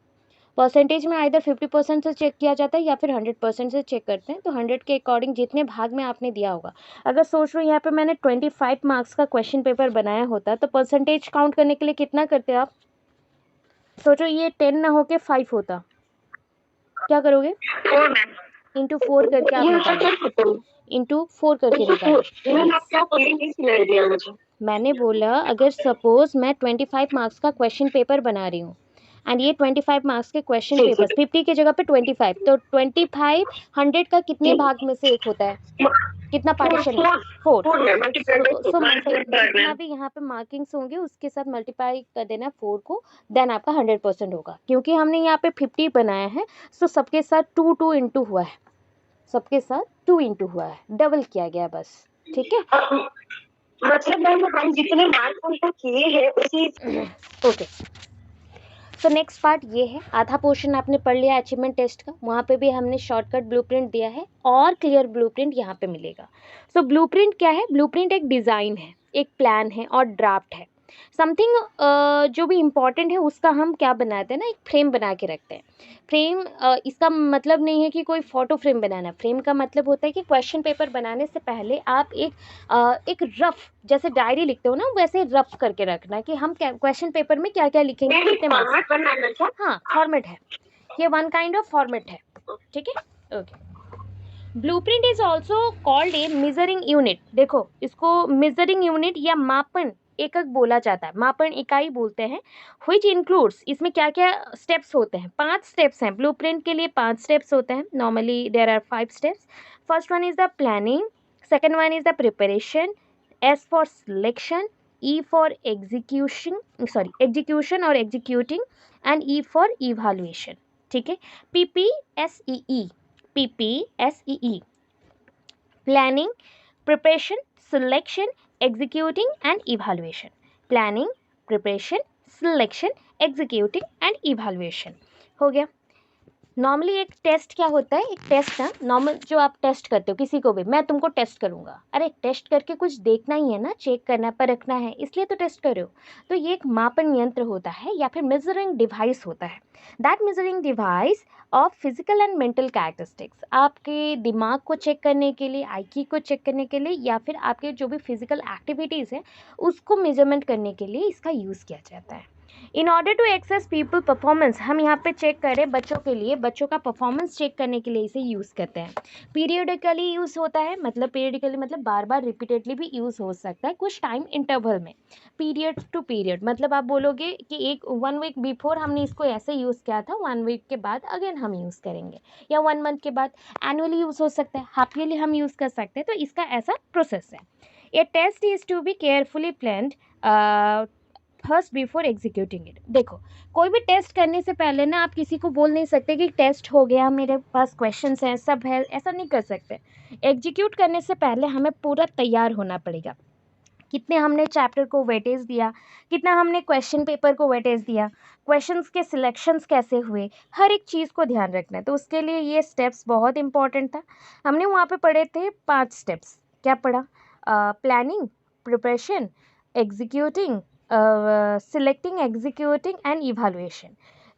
परसेंटेज में आइदर 50% से चेक किया जाता है या फिर 100% से चेक करते हैं। तो 100 के अकॉर्डिंग जितने भाग में आपने दिया होगा, अगर सोच लो यहाँ पे मैंने 25 मार्क्स का क्वेश्चन पेपर बनाया होता तो परसेंटेज काउंट करने के लिए कितना करते आप, सोचो ये 10 ना होके 5 होता, क्या करोगे, इंटू 4 करके आप निकालो, इंटू 4 करके निकालो। मैंने बोला अगर सपोज मैं 25 मार्क्स का क्वेश्चन पेपर बना रही हूँ, एंड ये 25 मार्क्स के क्वेश्चन जी, पेपर्स, 50 की जगह पे 25, तो 25 100 का कितने जी। भाग में से एक होता है, कितना पार्टीशन है, 4। सो जितना भी यहाँ पे मार्किंग्स होंगे उसके साथ मल्टीप्लाई कर देना 4 को, देन आपका 100% होगा। क्योंकि हमने यहाँ पे 50 बनाया है, सो सबके साथ 2 इंटू हुआ है, सबके साथ 2 इंटू हुआ है, डबल किया गया बस, ठीक है। मतलब मैम हम जितने मार्क्स उनको किए हैं उसी ओके, तो नेक्स्ट पार्ट ये है, आधा पोर्शन आपने पढ़ लिया अचीवमेंट टेस्ट का, वहाँ पे भी हमने शॉर्टकट ब्लूप्रिंट दिया है और क्लियर ब्लूप्रिंट यहाँ पे मिलेगा। सो ब्लूप्रिंट क्या है, ब्लूप्रिंट एक डिज़ाइन है, एक प्लान है और ड्राफ्ट है, समथिंग जो भी इम्पॉर्टेंट है उसका हम क्या बनाते हैं ना, एक फ्रेम बना के रखते हैं। फ्रेम इसका मतलब नहीं है कि कोई फोटो फ्रेम बनाना, फ्रेम का मतलब होता है कि क्वेश्चन पेपर बनाने से पहले आप एक रफ, जैसे डायरी लिखते हो ना वैसे रफ करके रखना कि हम क्वेश्चन पेपर में क्या क्या लिखेंगे, कितने मार्क्स। हाँ, फॉर्मेट है ये, वन काइंड ऑफ फॉर्मेट है, ठीक है। Okay, blueprint is also called a measuring unit. देखो इसको मेजरिंग यूनिट या मापन एकक बोला जाता है, मापन इकाई बोलते हैं। व्हिच इंक्लूड्स, इसमें क्या क्या स्टेप्स होते हैं, 5 स्टेप्स हैं ब्लूप्रिंट के लिए, 5 स्टेप्स होते हैं, normally there are 5 steps. First one is the planning, second one is the preparation, S for selection, E for execution और executing, and E for evaluation, ठीक है। PPSEE, planning, preparation, selection, executing and evaluation, planning, preparation, selection, executing and evaluation हो गया। Normally एक test क्या होता है, एक टेस्ट ना, नॉर्मल जो आप टेस्ट करते हो किसी को भी, मैं तुमको टेस्ट करूंगा, अरे टेस्ट करके कुछ देखना ही है ना, चेक करना परखना है, इसलिए तो टेस्ट कर रहे हो। तो ये एक मापन यंत्र होता है या फिर मेजरिंग डिवाइस होता है, that measuring device of physical and mental characteristics, आपके दिमाग को चेक करने के लिए, IQ को चेक करने के लिए, या फिर आपके जो भी फिजिकल एक्टिविटीज़ हैं उसको मेजरमेंट करने के लिए इसका यूज़ किया जाता है। In order to access people performance, हम यहाँ पे चेक करें बच्चों के लिए, बच्चों का परफॉर्मेंस चेक करने के लिए इसे यूज़ करते हैं। पीरियडिकली यूज़ होता है, मतलब पीरियडिकली मतलब बार बार रिपीटेडली भी यूज़ हो सकता है, कुछ टाइम इंटरवल में, पीरियड टू पीरियड, मतलब आप बोलोगे कि एक 1 वीक बिफोर हमने इसको ऐसे यूज़ किया था, 1 वीक के बाद अगेन हम यूज़ करेंगे, या 1 मंथ के बाद, एनुअली यूज़ हो सकता है, हाफ ईयरली हम यूज़ कर सकते हैं, तो इसका ऐसा प्रोसेस है। A test is to be carefully planned first before executing it. देखो कोई भी टेस्ट करने से पहले ना आप किसी को बोल नहीं सकते कि टेस्ट हो गया, मेरे पास क्वेश्चंस हैं, सब है, ऐसा नहीं कर सकते। एग्जीक्यूट करने से पहले हमें पूरा तैयार होना पड़ेगा, कितने हमने चैप्टर को वेटेज दिया, कितना हमने क्वेश्चन पेपर को वेटेज दिया, क्वेश्चंस के सिलेक्शंस कैसे हुए, हर एक चीज़ को ध्यान रखना है। तो उसके लिए ये स्टेप्स बहुत इंपॉर्टेंट था। हमने वहाँ पे पढ़े थे 5 स्टेप्स, क्या पढ़ा, planning, preparation, executing, selecting, executing and evaluation.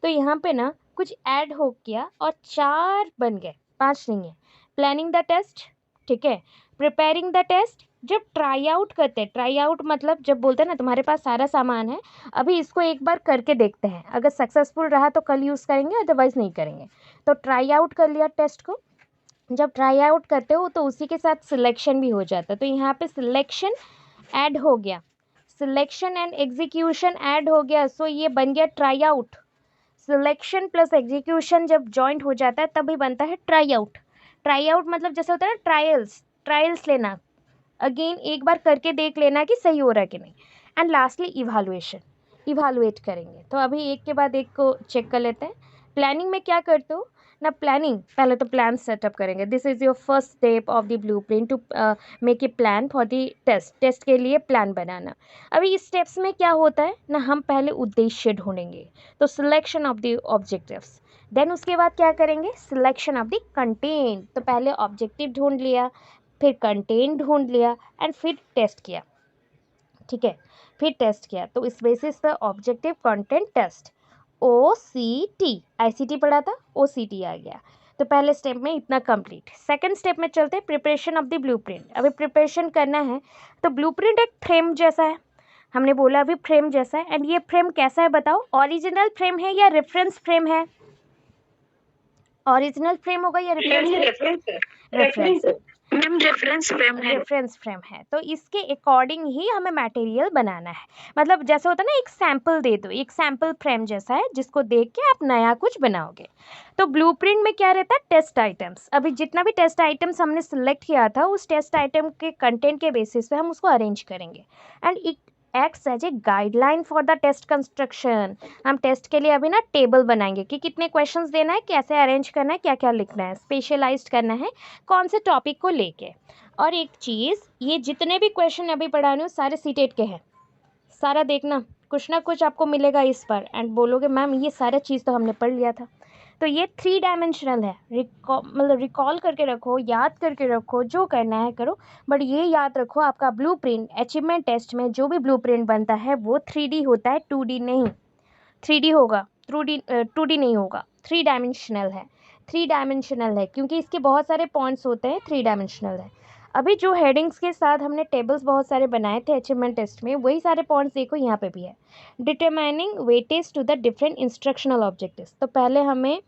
तो यहाँ पे ना कुछ ऐड हो गया और 4 बन गए, 5 नहीं है। प्लानिंग द टेस्ट, ठीक है, प्रिपेयरिंग द टेस्ट, जब ट्राई आउट करते हैं, ट्राई आउट मतलब जब बोलते हैं ना तुम्हारे पास सारा सामान है, अभी इसको एक बार करके देखते हैं, अगर सक्सेसफुल रहा तो कल यूज़ करेंगे, अदरवाइज़ नहीं करेंगे। तो ट्राई आउट कर लिया टेस्ट को, जब ट्राई आउट करते हो तो उसी के साथ सिलेक्शन भी हो जाता है, तो यहाँ पे सिलेक्शन ऐड हो गया, सिलेक्शन एंड एग्जीक्यूशन ऐड हो गया, सो ये बन गया try out. Selection plus execution जब जॉइंट हो जाता है तभी बनता है ट्राई आउट। ट्राई आउट मतलब जैसे होता है ना ट्रायल्स लेना, अगेन एक बार करके देख लेना कि सही हो रहा है कि नहीं। एंड लास्टली इवैल्यूएशन, इवैल्यूएट करेंगे। तो अभी एक के बाद एक को चेक कर लेते हैं। प्लानिंग में क्या करते हो ना, प्लानिंग पहले तो प्लान सेटअप करेंगे, this is your first step of the blueprint to make a plan for the test के लिए प्लान बनाना। अभी इस स्टेप्स में क्या होता है ना, हम पहले उद्देश्य ढूंढेंगे, तो selection of the objectives, then उसके बाद क्या करेंगे, सिलेक्शन ऑफ द कंटेंट, तो पहले ऑब्जेक्टिव ढूंढ लिया, फिर कंटेंट ढूंढ लिया एंड फिर टेस्ट किया, ठीक है, फिर टेस्ट किया, तो इस बेसिस पर objective content test, OCT, ICT पढ़ा था, OCT आ गया। तो पहले स्टेप में इतना कंप्लीट। सेकंड स्टेप में चलते हैं, प्रिपरेशन ऑफ द ब्लूप्रिंट। अभी प्रिपरेशन करना है, तो ब्लूप्रिंट एक फ्रेम जैसा है, हमने बोला अभी फ्रेम जैसा है, एंड ये फ्रेम कैसा है बताओ, ओरिजिनल फ्रेम है या रेफरेंस फ्रेम है, ओरिजिनल फ्रेम होगा या reference? Reference. Ma'am reference frame है। रेफरेंस फ्रेम है, तो इसके अकॉर्डिंग ही हमें मटेरियल बनाना है। मतलब जैसे होता है ना, एक सैंपल दे दो, एक सैंपल फ्रेम जैसा है जिसको देख के आप नया कुछ बनाओगे। तो ब्लूप्रिंट में क्या रहता है, टेस्ट आइटम्स। अभी जितना भी टेस्ट आइटम्स हमने सिलेक्ट किया था, उस टेस्ट आइटम के कंटेंट के बेसिस पे हम उसको अरेंज करेंगे and it acts as a guideline for the test construction. हम टेस्ट के लिए अभी ना टेबल बनाएंगे कि कितने क्वेश्चंस देना है, कैसे अरेंज करना है, क्या क्या लिखना है, स्पेशलाइज्ड करना है कौन से टॉपिक को लेके। और एक चीज़, ये जितने भी क्वेश्चन अभी पढ़ा रही हूँ सारे सीटेट के हैं, सारा देखना, कुछ ना कुछ आपको मिलेगा इस पर एंड बोलोगे मैम ये सारा चीज़ तो हमने पढ़ लिया था। तो ये 3 डायमेंशनल है, मतलब रिकॉल करके रखो, याद करके रखो, जो करना है करो, बट ये याद रखो आपका ब्लूप्रिंट अचीवमेंट टेस्ट में जो भी ब्लूप्रिंट बनता है वो 3D होता है, 2D नहीं। 3D होगा, 2D नहीं होगा, 3 डायमेंशनल है। 3 डायमेंशनल है क्योंकि इसके बहुत सारे पॉइंट्स होते हैं, 3 डायमेंशनल है। अभी जो हेडिंग्स के साथ हमने टेबल्स बहुत सारे बनाए थे अचीवमेंट टेस्ट में, वही सारे पॉइंट्स देखो यहाँ पे भी है। Determining weightage to the different instructional objectives, तो पहले हमें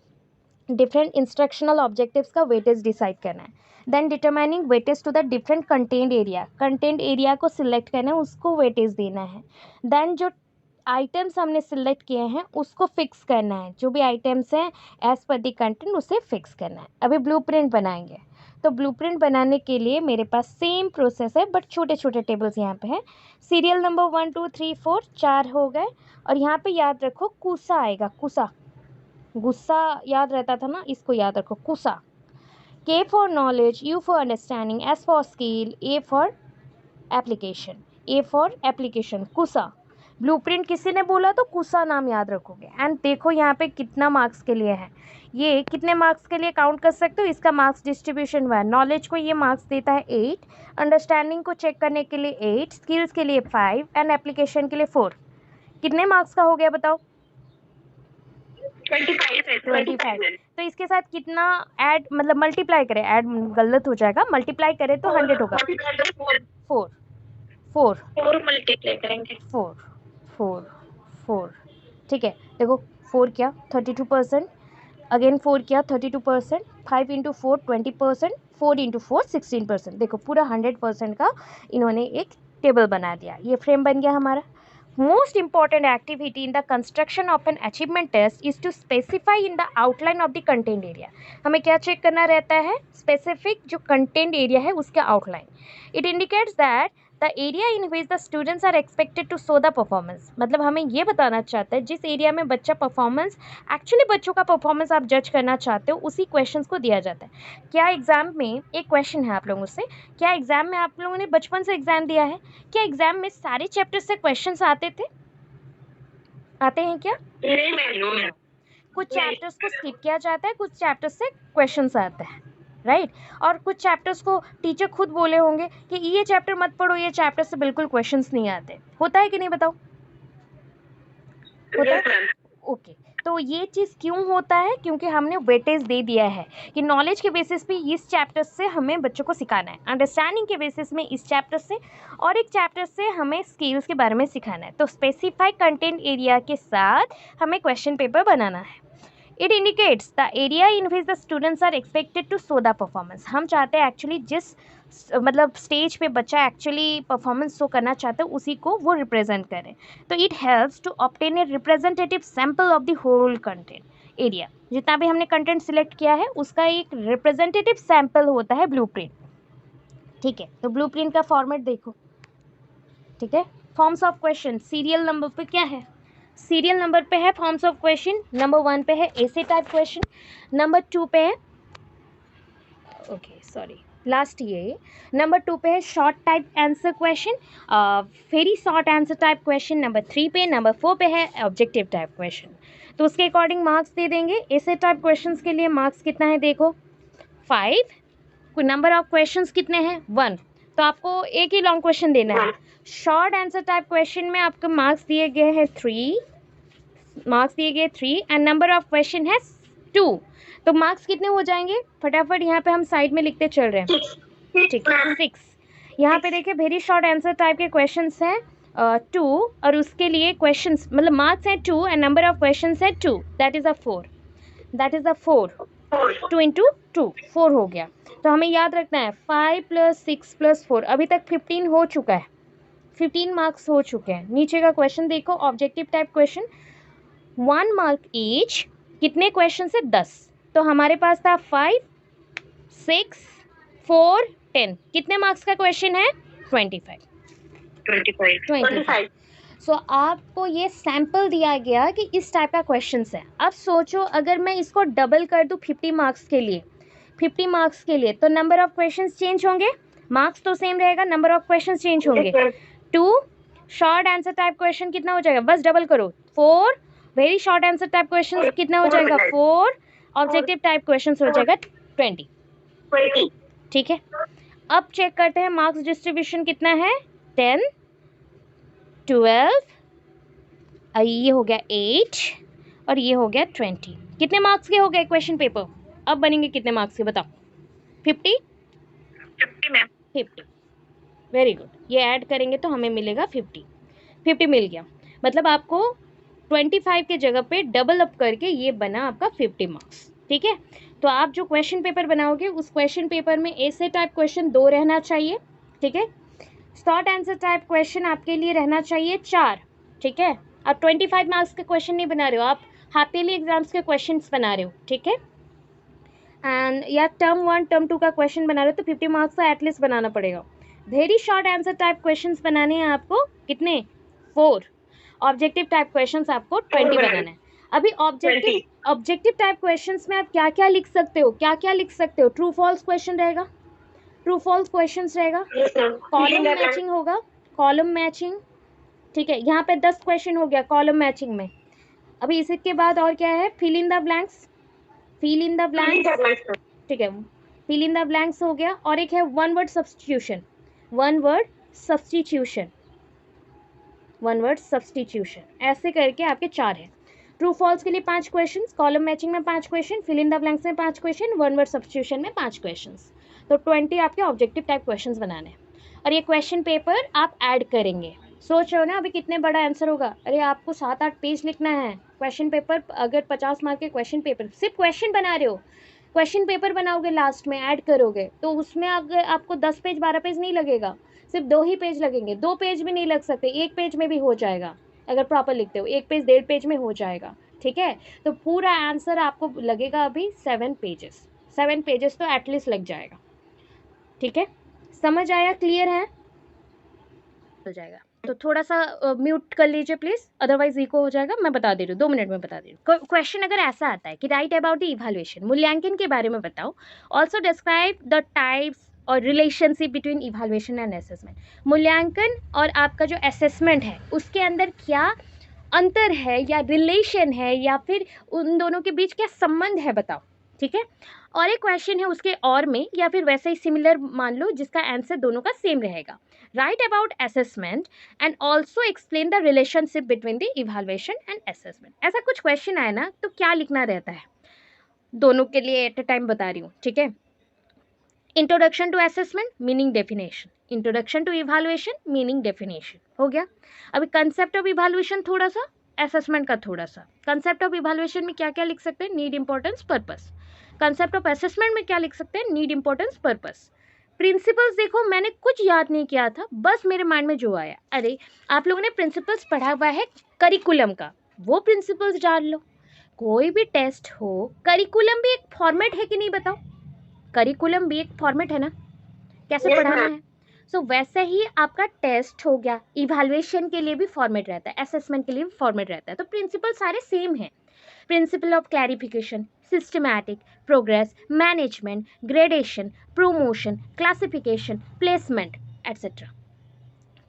डिफरेंट इंस्ट्रक्शनल ऑब्जेक्टिव्स का वेटेज डिसाइड करना है। Then determining weightage to the different content area, content area को सिलेक्ट करना है, उसको वेटेज देना है। देन जो आइटम्स हमने सिलेक्ट किए हैं उसको फिक्स करना है, जो भी आइटम्स हैं एज पर दी कंटेंट उसे फिक्स करना है। अभी ब्लूप्रिंट बनाएंगे, तो ब्लूप्रिंट बनाने के लिए मेरे पास सेम प्रोसेस है बट छोटे छोटे टेबल्स यहाँ पे हैं। सीरियल नंबर 1 2 3 4 4 हो गए, और यहाँ पे याद रखो कुसा आएगा, कुसा, गुस्सा याद रहता था ना, इसको याद रखो, कुसा। K for knowledge, U for understanding, S for skill, A for application, A for application, कुसा। ब्लूप्रिंट किसी ने बोला तो कुसा नाम याद रखोगे। एंड देखो यहाँ पे कितना मार्क्स के लिए है, ये कितने मार्क्स के लिए काउंट कर सकते हो, इसका मार्क्स डिस्ट्रीब्यूशन हुआ है। नॉलेज को ये मार्क्स देता है 8, अंडरस्टैंडिंग को चेक करने के लिए 8, स्किल्स के लिए 5 एंड एप्लीकेशन के लिए 4। कितने मार्क्स का हो गया बताओ? 25। तो इसके साथ कितना ऐड, मतलब मल्टीप्लाई करें, ऐड गलत हो जाएगा, मल्टीप्लाई करें तो 100 होगा। 4 मल्टीप्लाई करेंगे, 4 ठीक है। देखो 4 किया 32%, अगेन 4 किया 32%, 5 इंटू 4 20%, 4 इंटू 4 16%। देखो पूरा 100% का इन्होंने एक टेबल बना दिया, ये फ्रेम बन गया हमारा। Most important activity in the construction of an achievement test is to specify in the outline of the content area. हमें क्या चेक करना रहता है, स्पेसिफिक जो कंटेंट एरिया है उसका outline. It indicates that the area in which the students are expected to show the performance, मतलब हमें ये बताना चाहता है जिस एरिया में बच्चा परफॉर्मेंस, एक्चुअली बच्चों का परफॉर्मेंस आप जज करना चाहते हो, उसी क्वेश्चन को दिया जाता है। क्या एग्जाम में एक क्वेश्चन है आप लोगों से, क्या एग्जाम में आप लोगों ने बचपन से एग्जाम दिया है, क्या एग्जाम में सारे चैप्टर से क्वेश्चंस आते थे, आते हैं क्या? नहीं, कुछ चैप्टर्स को स्किप किया जाता है, कुछ चैप्टर्स से क्वेश्चंस आते हैं, राइट। और कुछ चैप्टर्स को टीचर खुद बोले होंगे कि ये चैप्टर मत पढ़ो, ये चैप्टर से बिल्कुल क्वेश्चंस नहीं आते, होता है कि नहीं बताओ? होता है, ओके। तो ये चीज़ क्यों होता है, क्योंकि हमने वेटेज दे दिया है कि नॉलेज के बेसिस पे इस चैप्टर से हमें बच्चों को सिखाना है, अंडरस्टैंडिंग के बेसिस में इस चैप्टर से, और एक चैप्टर से हमें स्किल्स के बारे में सिखाना है। तो स्पेसिफाइड कंटेंट एरिया के साथ हमें क्वेश्चन पेपर बनाना है। It indicates the area in which the students are expected to show the performance. हम चाहते हैं एक्चुअली जिस मतलब स्टेज पे बच्चा एक्चुअली परफॉर्मेंस शो करना चाहता है उसी को वो रिप्रेजेंट करें। तो it helps to obtain a representative sample of the whole content area. जितना भी हमने कंटेंट सिलेक्ट किया है उसका एक रिप्रेजेंटेटिव सैम्पल होता है ब्लूप्रिंट, ठीक है। तो ब्लूप्रिंट का फॉर्मेट देखो, ठीक है। Forms of question serial number पे क्या है, सीरियल नंबर पे है फॉर्म्स ऑफ क्वेश्चन। नंबर 1 पे है ऐसे टाइप क्वेश्चन, नंबर 2 पे है, ओके सॉरी लास्ट ये, नंबर 2 पे है short type answer question, very short answer type question. Number 3 पे, नंबर 4 पे है ऑब्जेक्टिव टाइप क्वेश्चन। तो उसके अकॉर्डिंग मार्क्स दे देंगे। ऐसे टाइप क्वेश्चंस के लिए मार्क्स कितना है देखो 5, नंबर ऑफ क्वेश्चंस कितने हैं 1, तो आपको एक ही लॉन्ग क्वेश्चन देना है। शॉर्ट आंसर टाइप क्वेश्चन में आपको मार्क्स दिए गए हैं 3, मार्क्स दिए गए 3 एंड नंबर ऑफ क्वेश्चन है 2। तो मार्क्स कितने हो जाएंगे फटाफट यहाँ पे हम साइड में लिखते चल रहे हैं, ठीक है 6। यहाँ पे देखिए वेरी शॉर्ट आंसर टाइप के क्वेश्चंस हैं 2, और उसके लिए क्वेश्चंस मतलब मार्क्स हैं 2 एंड नंबर ऑफ क्वेश्चंस है 2, that is a 4, that is a 4, 2 into 2 4 हो गया। तो हमें याद रखना है 5 + 6 + 4, अभी तक 15 हो चुका है, 15 मार्क्स हो चुके हैं। नीचे का क्वेश्चन देखो, objective type question, 1 mark each, कितने क्वेश्चन से 10, तो हमारे पास था 5, 6, 4, 10, कितने मार्क्स का क्वेश्चन है? 25। 25। सो आपको ये सैंपल दिया गया कि इस टाइप का क्वेश्चन है। अब सोचो अगर मैं इसको डबल कर दूं 50 मार्क्स के लिए, 50 मार्क्स के लिए, तो नंबर ऑफ क्वेश्चंस चेंज होंगे, मार्क्स तो सेम रहेगा, नंबर ऑफ क्वेश्चंस चेंज होंगे। 2 शॉर्ट आंसर टाइप क्वेश्चन कितना हो जाएगा? बस डबल करो, 4 very short answer type question कितना हो जाएगा? 4 ऑब्जेक्टिव टाइप क्वेश्चन हो जाएगा 20। ठीक है, अब चेक करते हैं मार्क्स डिस्ट्रीब्यूशन कितना है, 10, 12, ये हो गया 8 और ये हो गया 20। कितने मार्क्स के हो गए क्वेश्चन पेपर? अब बनेंगे कितने मार्क्स के बताओ? 50 मैम। 50, very good. ये ऐड करेंगे तो हमें मिलेगा 50 मिल गया। मतलब आपको 25 के जगह पे डबल अप करके ये बना आपका 50 मार्क्स। ठीक है, तो आप जो क्वेश्चन पेपर बनाओगे उस क्वेश्चन पेपर में ऐसे टाइप क्वेश्चन 2 रहना चाहिए। ठीक है, शॉर्ट आंसर टाइप क्वेश्चन आपके लिए रहना चाहिए 4। ठीक है, आप 25 मार्क्स के क्वेश्चन नहीं बना रहे हो, आप हाफ ईयरली एग्जाम्स के क्वेश्चंस बना रहे हो। ठीक है, एंड या टर्म 1 टर्म 2 का क्वेश्चन बना रहे हो तो 50 मार्क्स का एटलीस्ट बनाना पड़ेगा। Very short answer type questions बनाने हैं आपको, कितने? 4। ऑब्जेक्टिव टाइप क्वेश्चंस आपको 20 बनाना है। अभी ऑब्जेक्टिव टाइप क्वेश्चंस में आप क्या क्या लिख सकते हो, ट्रू फॉल्स क्वेश्चन रहेगा, ट्रू फॉल्स क्वेश्चंस रहेगा, कॉलम मैचिंग होगा, कॉलम मैचिंग। ठीक है, यहाँ पे 10 क्वेश्चन हो गया कॉलम मैचिंग में। अभी इसके बाद और क्या है? Fill in the blanks, fill in the blanks. ठीक है, फिल इन द ब्लैंक्स हो गया। और एक है one word substitution, one word substitution, one word substitution. ऐसे करके आपके 4 हैं। ट्रू फॉल्स के लिए 5 क्वेश्चन, कॉलम मैचिंग में 5 question, fill in the blanks में 5 क्वेश्चन, वन वर्ड सब्स्टिट्यूशन में 5 क्वेश्चन। तो 20 आपके ऑब्जेक्टिव टाइप क्वेश्चन बनाने हैं। और ये क्वेश्चन पेपर आप ऐड करेंगे। सोच रहे हो ना अभी कितने बड़ा आंसर होगा? अरे आपको 7-8 पेज लिखना है क्वेश्चन पेपर। अगर 50 मार्क के क्वेश्चन पेपर, सिर्फ क्वेश्चन बना रहे हो, क्वेश्चन पेपर बनाओगे लास्ट में ऐड करोगे तो उसमें अगर आपको 10 पेज 12 पेज नहीं लगेगा, सिर्फ 2 ही पेज लगेंगे। 2 पेज भी नहीं लग सकते, 1 पेज में भी हो जाएगा अगर प्रॉपर लिखते हो, 1 पेज 1.5 पेज में हो जाएगा। ठीक है, तो पूरा आंसर आपको लगेगा अभी 7 पेजेस, 7 पेजेस तो एटलीस्ट लग जाएगा। ठीक है, समझ आया? क्लियर है? हो जाएगा तो थोड़ा सा म्यूट कर लीजिए प्लीज, अदरवाइज इको हो जाएगा। मैं बता दे रही हूँ, 2 मिनट में बता दे रही हूँ। क्वेश्चन अगर ऐसा आता है कि राइट अबाउट द इवैल्यूएशन, मूल्यांकन के बारे में बताओ, ऑल्सो डिस्क्राइब द टाइप्स और relationship between evaluation and assessment. मूल्यांकन और आपका जो असेसमेंट है उसके अंदर क्या अंतर है या रिलेशन है या फिर उन दोनों के बीच क्या संबंध है, बताओ। ठीक है, और एक क्वेश्चन है उसके और में या फिर वैसे ही सिमिलर मान लो जिसका आंसर दोनों का सेम रहेगा। Right about assessment and also explain the relationship between the evaluation and assessment. ऐसा कुछ क्वेश्चन आए ना तो क्या लिखना रहता है, दोनों के लिए एट अ टाइम बता रही हूँ। ठीक है, introduction to assessment meaning definition, introduction to evaluation meaning definition हो गया। अभी कंसेप्ट ऑफ इवैल्यूएशन थोड़ा सा, असेसमेंट का थोड़ा सा। कंसेप्ट ऑफ इवैल्यूएशन में क्या क्या लिख सकते हैं? Need, importance, purpose. Concept of assessment में क्या लिख सकते हैं? Need, importance, purpose. प्रिंसिपल्स देखो मैंने कुछ याद नहीं किया था, बस मेरे माइंड में जो आया। अरे आप लोगों ने प्रिंसिपल्स पढ़ा हुआ है करिकुलम का, वो प्रिंसिपल्स डाल लो। कोई भी टेस्ट हो, करिकुलम भी एक फॉर्मेट है कि नहीं बताओ? करिकुलम भी एक फॉर्मेट है ना, कैसे पढ़ाना है। सो वैसे ही आपका टेस्ट हो गया, इवैल्यूएशन के लिए भी फॉर्मेट रहता है, असेसमेंट के लिए भी फॉर्मेट रहता है। तो प्रिंसिपल सारे सेम हैं। Principle of clarification, systematic, progress, management, gradation, promotion, classification, placement etcetera.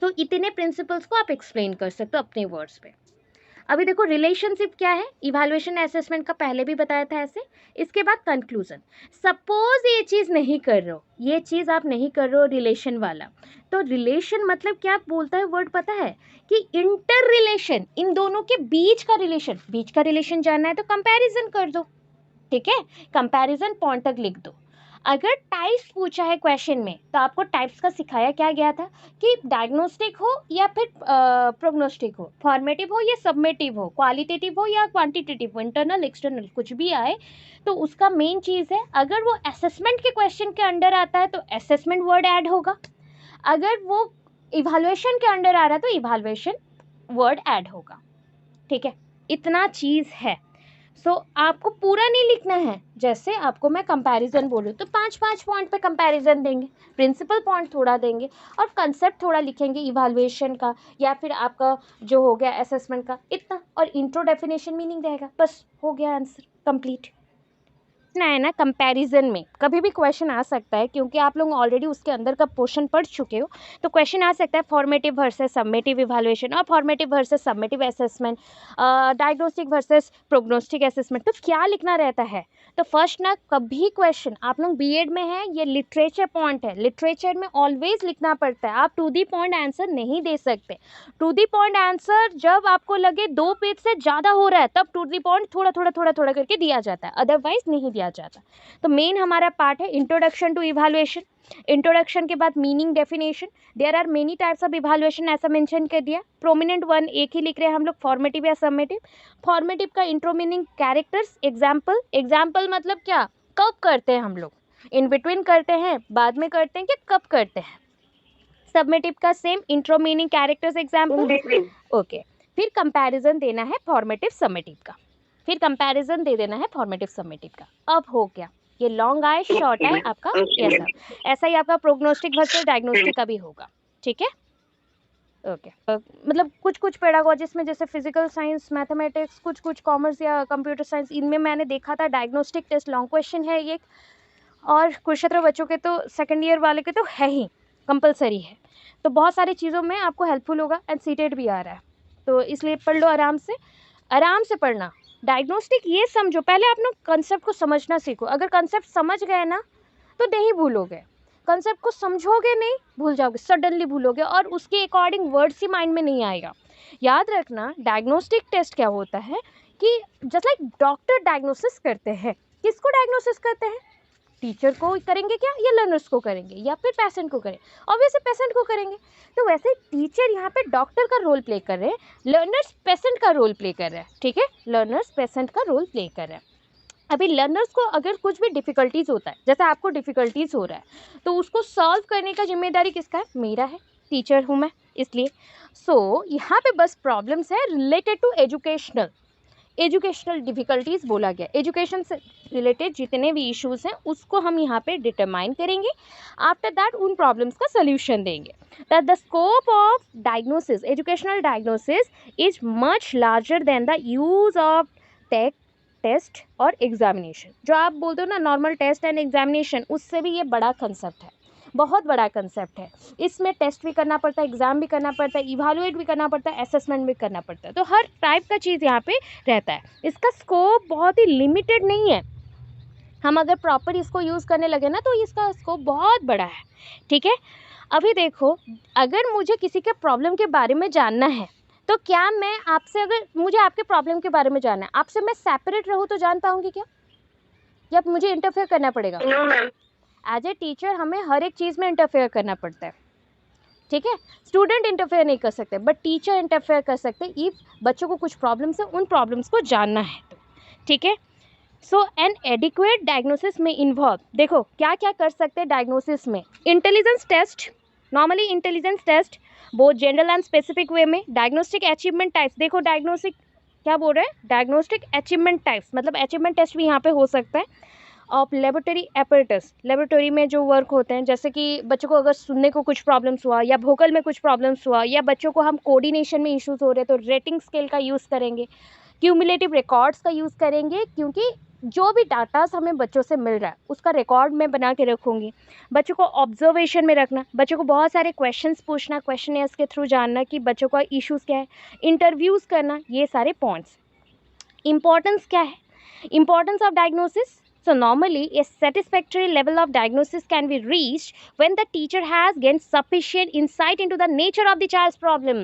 तो इतने प्रिंसिपल्स को आप एक्सप्लेन कर सकते हो अपने वर्ड्स पे। अभी देखो रिलेशनशिप क्या है, इवैल्यूएशन असेसमेंट का पहले भी बताया था ऐसे। इसके बाद कंक्लूजन। सपोज ये चीज़ नहीं कर रहे हो, ये चीज़ आप नहीं कर रहे हो रिलेशन वाला, तो रिलेशन मतलब क्या बोलता है वर्ड पता है? कि इंटर रिलेशन, इन दोनों के बीच का रिलेशन, बीच का रिलेशन जानना है तो कंपैरिजन कर दो। ठीक है, कंपैरिजन पॉइंट तक लिख दो। अगर टाइप्स पूछा है क्वेश्चन में तो आपको टाइप्स का सिखाया क्या गया था कि डायग्नोस्टिक हो या फिर प्रोग्नोस्टिक हो, फॉर्मेटिव हो या सबमेटिव हो, क्वालिटेटिव हो या क्वांटिटेटिव हो, इंटरनल एक्सटर्नल कुछ भी आए तो उसका मेन चीज़ है अगर वो असेसमेंट के क्वेश्चन के अंडर आता है तो असेसमेंट वर्ड ऐड होगा, अगर वो इवैल्यूएशन के अंडर आ रहा है तो इवैल्यूएशन वर्ड ऐड होगा। ठीक है, इतना चीज़ है। सो आपको पूरा नहीं लिखना है, जैसे आपको मैं कंपैरिजन बोलूँ तो 5-5 पॉइंट पे कंपैरिजन देंगे, प्रिंसिपल पॉइंट थोड़ा देंगे और कंसेप्ट थोड़ा लिखेंगे इवैल्यूएशन का या फिर आपका जो हो गया असेसमेंट का, इतना, और इंट्रो डेफिनेशन मीनिंग रहेगा, बस हो गया आंसर कंप्लीट। ना है ना, कंपैरिजन में कभी भी क्वेश्चन आ सकता है क्योंकि आप लोग ऑलरेडी उसके अंदर का पोर्शन पढ़ चुके हो, तो क्वेश्चन आ सकता है फॉर्मेटिव वर्सेस सबमेटिव इवैल्यूएशन और formative versus summative assessment, diagnostic versus prognostic assessment, तो क्या लिखना रहता है। तो फर्स्ट ना कभी क्वेश्चन आप लोग बीएड में है, ये लिटरेचर पॉइंट है, लिटरेचर में ऑलवेज लिखना पड़ता है, आप टू दी पॉइंट आंसर नहीं दे सकते। टू दी पॉइंट आंसर जब आपको लगे 2 पेज से ज़्यादा हो रहा है तब टू दी पॉइंट थोड़ा थोड़ा थोड़ा थोड़ा करके दिया जाता है, अदरवाइज नहीं दिया जाता। तो मेन हमारा पार्ट है इंट्रोडक्शन टू इवैल्यूएशन, इंट्रोडक्शन के बाद meaning definition, there are many types of evaluation ऐसा मेंशन कर दिया, प्रोमिनेंट वन एक ही लिख रहे हैं हम लोग, फॉर्मेटिव या सबमेटिव। फॉर्मेटिव का intro meaning characters, example, example मतलब क्या, कब करते हैं हम लोग, इन बिटवीन करते हैं, बाद में करते हैं, कि कब करते हैं। सबमेटिव का same, intro meaning characters example, okay. फिर कंपैरिजन देना है फॉर्मेटिव सबमेटिव का, फिर कंपैरिजन दे देना है फॉर्मेटिव सबमेटिव का। अब हो गया, ये लॉन्ग आए शॉर्ट आए आपका ऐसा, ऐसा ही आपका प्रोग्नोस्टिक वर्सेस डायग्नोस्टिक का भी होगा। ठीक है, ओके। मतलब कुछ कुछ पेडागोजिस में जैसे फिजिकल साइंस, मैथमेटिक्स, कुछ कुछ कॉमर्स या कंप्यूटर साइंस, इनमें मैंने देखा था डायग्नोस्टिक टेस्ट लॉन्ग क्वेश्चन है ये, और कुरुक्षेत्र बच्चों के तो सेकेंड ईयर वाले के तो है ही, कंपलसरी है, तो बहुत सारी चीज़ों में आपको हेल्पफुल होगा, एंड सीटेड भी आ रहा है, तो इसलिए पढ़ लो आराम से, आराम से पढ़ना। डायग्नोस्टिक ये समझो, पहले आप लोग कंसेप्ट को समझना सीखो, अगर कंसेप्ट समझ गए ना तो नहीं भूलोगे, कंसेप्ट को समझोगे नहीं भूल जाओगे, सडनली भूलोगे और उसके अकॉर्डिंग वर्ड्स ही माइंड में नहीं आएगा। याद रखना डायग्नोस्टिक टेस्ट क्या होता है कि जस्ट लाइक डॉक्टर डायग्नोसिस करते हैं, किसको डायग्नोसिस करते हैं, टीचर को करेंगे क्या, या लर्नर्स को करेंगे, या फिर पेशेंट को करेंगे, ऑब्वियसली पेशेंट को करेंगे। तो वैसे टीचर यहाँ पे डॉक्टर का रोल प्ले कर रहे हैं, लर्नर्स पेशेंट का रोल प्ले कर रहे हैं। ठीक है, लर्नर्स पेशेंट का रोल प्ले कर रहे हैं। अभी लर्नर्स को अगर कुछ भी डिफ़िकल्टीज़ होता है, जैसे आपको डिफ़िकल्टीज़ हो रहा है, तो उसको सॉल्व करने का जिम्मेदारी किसका है, मेरा है, टीचर हूँ मैं, इसलिए यहाँ पे बस प्रॉब्लम्स है रिलेटेड टू एजुकेशनल डिफ़िकल्टीज़ बोला गया, एजुकेशन से रिलेटेड जितने भी इश्यूज़ हैं उसको हम यहाँ पे डिटरमाइन करेंगे, आफ्टर दैट उन प्रॉब्लम्स का सोल्यूशन देंगे। That the scope of diagnosis, educational diagnosis is much larger than the use of test और एग्जामिनेशन। जो आप बोलते हो ना नॉर्मल टेस्ट एंड एग्जामिनेशन, उससे भी ये बड़ा कंसेप्ट है, बहुत बड़ा कंसेप्ट है। इसमें टेस्ट भी करना पड़ता है, एग्ज़ाम भी करना पड़ता है, इवैल्यूएट भी करना पड़ता है, असेसमेंट भी करना पड़ता है, तो हर टाइप का चीज़ यहाँ पे रहता है। इसका स्कोप बहुत ही लिमिटेड नहीं है, हम अगर प्रॉपर इसको यूज़ करने लगे ना तो इसका स्कोप बहुत बड़ा है। ठीक है, अभी देखो, अगर मुझे किसी के प्रॉब्लम के बारे में जानना है तो क्या मैं आपसे, अगर मुझे आपके प्रॉब्लम के बारे में जानना है, आपसे मैं सेपरेट रहूँ तो जान पाऊँगी क्या, या मुझे इंटरफेयर करना पड़ेगा। No ma'am, as a teacher हमें हर एक चीज़ में इंटरफेयर करना पड़ता है। ठीक है, स्टूडेंट इंटरफेयर नहीं कर सकते बट टीचर इंटरफेयर कर सकते इफ़ बच्चों को कुछ प्रॉब्लम्स है, उन प्रॉब्लम्स को जानना है तो। ठीक है, सो एन एडिक्वेट डायग्नोसिस में इन्वॉल्व, देखो क्या क्या कर सकते हैं डायग्नोसिस में, intelligence test, normally intelligence test बहुत जनरल एंड स्पेसिफिक वे में, डायग्नोस्टिक अचीवमेंट टाइप्स, देखो डायग्नोस्टिक क्या बोल रहे हैं, डायग्नोस्टिक अचीवमेंट टाइप्स मतलब अचीवमेंट टेस्ट भी यहाँ पे हो सकता है। ऑफ लेबोरेटरी एपरेटस, लेबोरेटरी में जो वर्क होते हैं, जैसे कि बच्चों को अगर सुनने को कुछ प्रॉब्लम्स हुआ या वोकल में कुछ प्रॉब्लम्स हुआ, या बच्चों को हम कोऑर्डिनेशन में इश्यूज हो रहे हैं तो रेटिंग स्केल का यूज़ करेंगे, क्यूमुलेटिव रिकॉर्ड्स का यूज़ करेंगे, क्योंकि जो भी डाटास हमें बच्चों से मिल रहा है उसका रिकॉर्ड मैं बना के रखूँगी। बच्चों को ऑब्जर्वेशन में रखना, बच्चों को बहुत सारे क्वेश्चंस पूछना, क्वेश्चनेयर्स के थ्रू जानना कि बच्चों का इश्यूज़ क्या है, इंटरव्यूज़ करना, ये सारे पॉइंट्स। इम्पॉर्टेंस क्या है, importance of diagnosis, so normally a satisfactory level of diagnosis can be reached when the teacher has gained sufficient insight into the nature of the child's problem.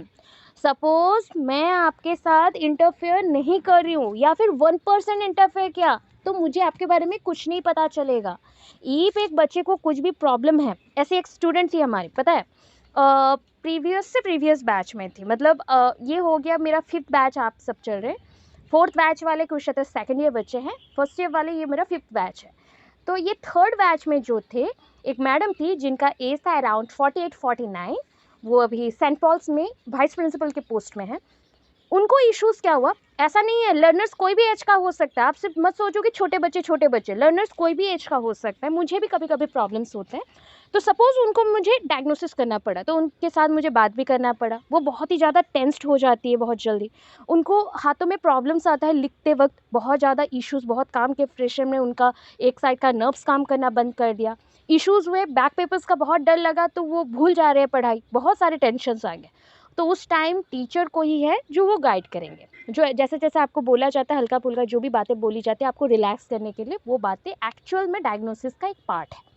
Suppose मैं आपके साथ interfere नहीं कर रही हूँ या फिर 1% इंटरफेयर किया तो मुझे आपके बारे में कुछ नहीं पता चलेगा। इफ एक बच्चे को कुछ भी प्रॉब्लम है, ऐसे एक स्टूडेंट थी हमारी, पता है प्रीवियस बैच में थी, मतलब ये हो गया मेरा 5th बैच, आप सब चल रहे, 4th बैच वाले कुछ सेकेंड ईयर बच्चे हैं, 1st ईयर वाले ये मेरा 5th बैच है। तो ये 3rd बैच में जो थे, एक मैडम थी जिनका एज था अराउंड 48-49, वो अभी सेंट पॉल्स में वाइस प्रिंसिपल के पोस्ट में है। उनको इश्यूज़ क्या हुआ, ऐसा नहीं है, लर्नर्स कोई भी एज का हो सकता है, आप सिर्फ मत सोचो कि छोटे बच्चे, लर्नर्स कोई भी एज का हो सकता है, मुझे भी कभी कभी प्रॉब्लम्स होते हैं। तो सपोज़ उनको मुझे डायग्नोसिस करना पड़ा, तो उनके साथ मुझे बात भी करना पड़ा। वो बहुत ही ज़्यादा टेंस्ड हो जाती है बहुत जल्दी, उनको हाथों में प्रॉब्लम्स आता है लिखते वक्त, बहुत ज़्यादा इश्यूज़, बहुत काम के प्रेशर में उनका एक साइड का नर्व्स काम करना बंद कर दिया, इश्यूज़ हुए, बैक पेपर्स का बहुत डर लगा तो वो भूल जा रहे हैं पढ़ाई, बहुत सारे टेंशन्स आ गए। तो उस टाइम टीचर को ही है जो वो गाइड करेंगे, जो जैसे जैसे आपको बोला जाता है हल्का फुल्का जो भी बातें बोली जाती है आपको रिलैक्स करने के लिए, वो बातें एक्चुअल में डायग्नोसिस का एक पार्ट है।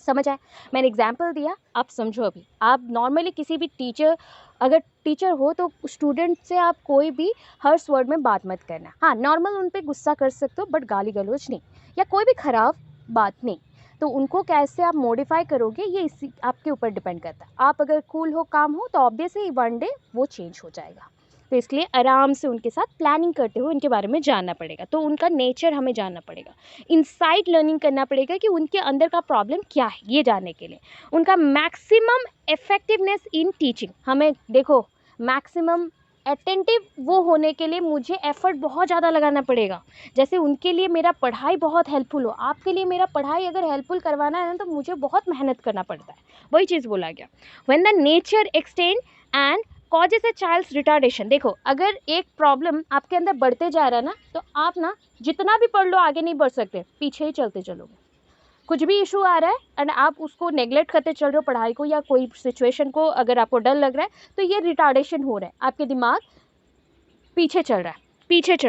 समझ आए? मैंने एग्जाम्पल दिया, आप समझो। अभी आप नॉर्मली किसी भी टीचर, अगर टीचर हो तो स्टूडेंट से आप कोई भी हर्ष वर्ड में बात मत करना। हाँ, नॉर्मल उन पर गुस्सा कर सकते हो बट गाली गलौज नहीं, या कोई भी ख़राब बात नहीं। तो उनको कैसे आप मॉडिफाई करोगे ये इसी आपके ऊपर डिपेंड करता है। आप अगर कूल हो, काम हो, तो ऑब्वियसली वन डे वो चेंज हो जाएगा। तो इसलिए आराम से उनके साथ प्लानिंग करते हुए उनके बारे में जानना पड़ेगा, तो उनका नेचर हमें जानना पड़ेगा, इनसाइट लर्निंग करना पड़ेगा कि उनके अंदर का प्रॉब्लम क्या है, ये जानने के लिए उनका मैक्सिमम इफेक्टिवनेस इन टीचिंग। हमें देखो, मैक्सिमम अटेंटिव वो होने के लिए मुझे एफर्ट बहुत ज़्यादा लगाना पड़ेगा। जैसे उनके लिए मेरा पढ़ाई बहुत हेल्पफुल हो, आपके लिए मेरा पढ़ाई अगर हेल्पफुल करवाना है ना, तो मुझे बहुत मेहनत करना पड़ता है। वही चीज़ बोला गया, when the nature extend and causes a child's retardation. देखो, अगर एक प्रॉब्लम आपके अंदर बढ़ते जा रहा है ना, तो आप ना जितना भी पढ़ लो आगे नहीं बढ़ सकते, पीछे ही चलते चलोगे। कुछ भी इशू आ रहा है एंड आप उसको नेग्लेक्ट करते चल रहे हो, पढ़ाई को या कोई सिचुएशन को, अगर आपको डर लग रहा है, तो ये रिटार्डेशन हो रहा है, आपके दिमाग पीछे चल रहा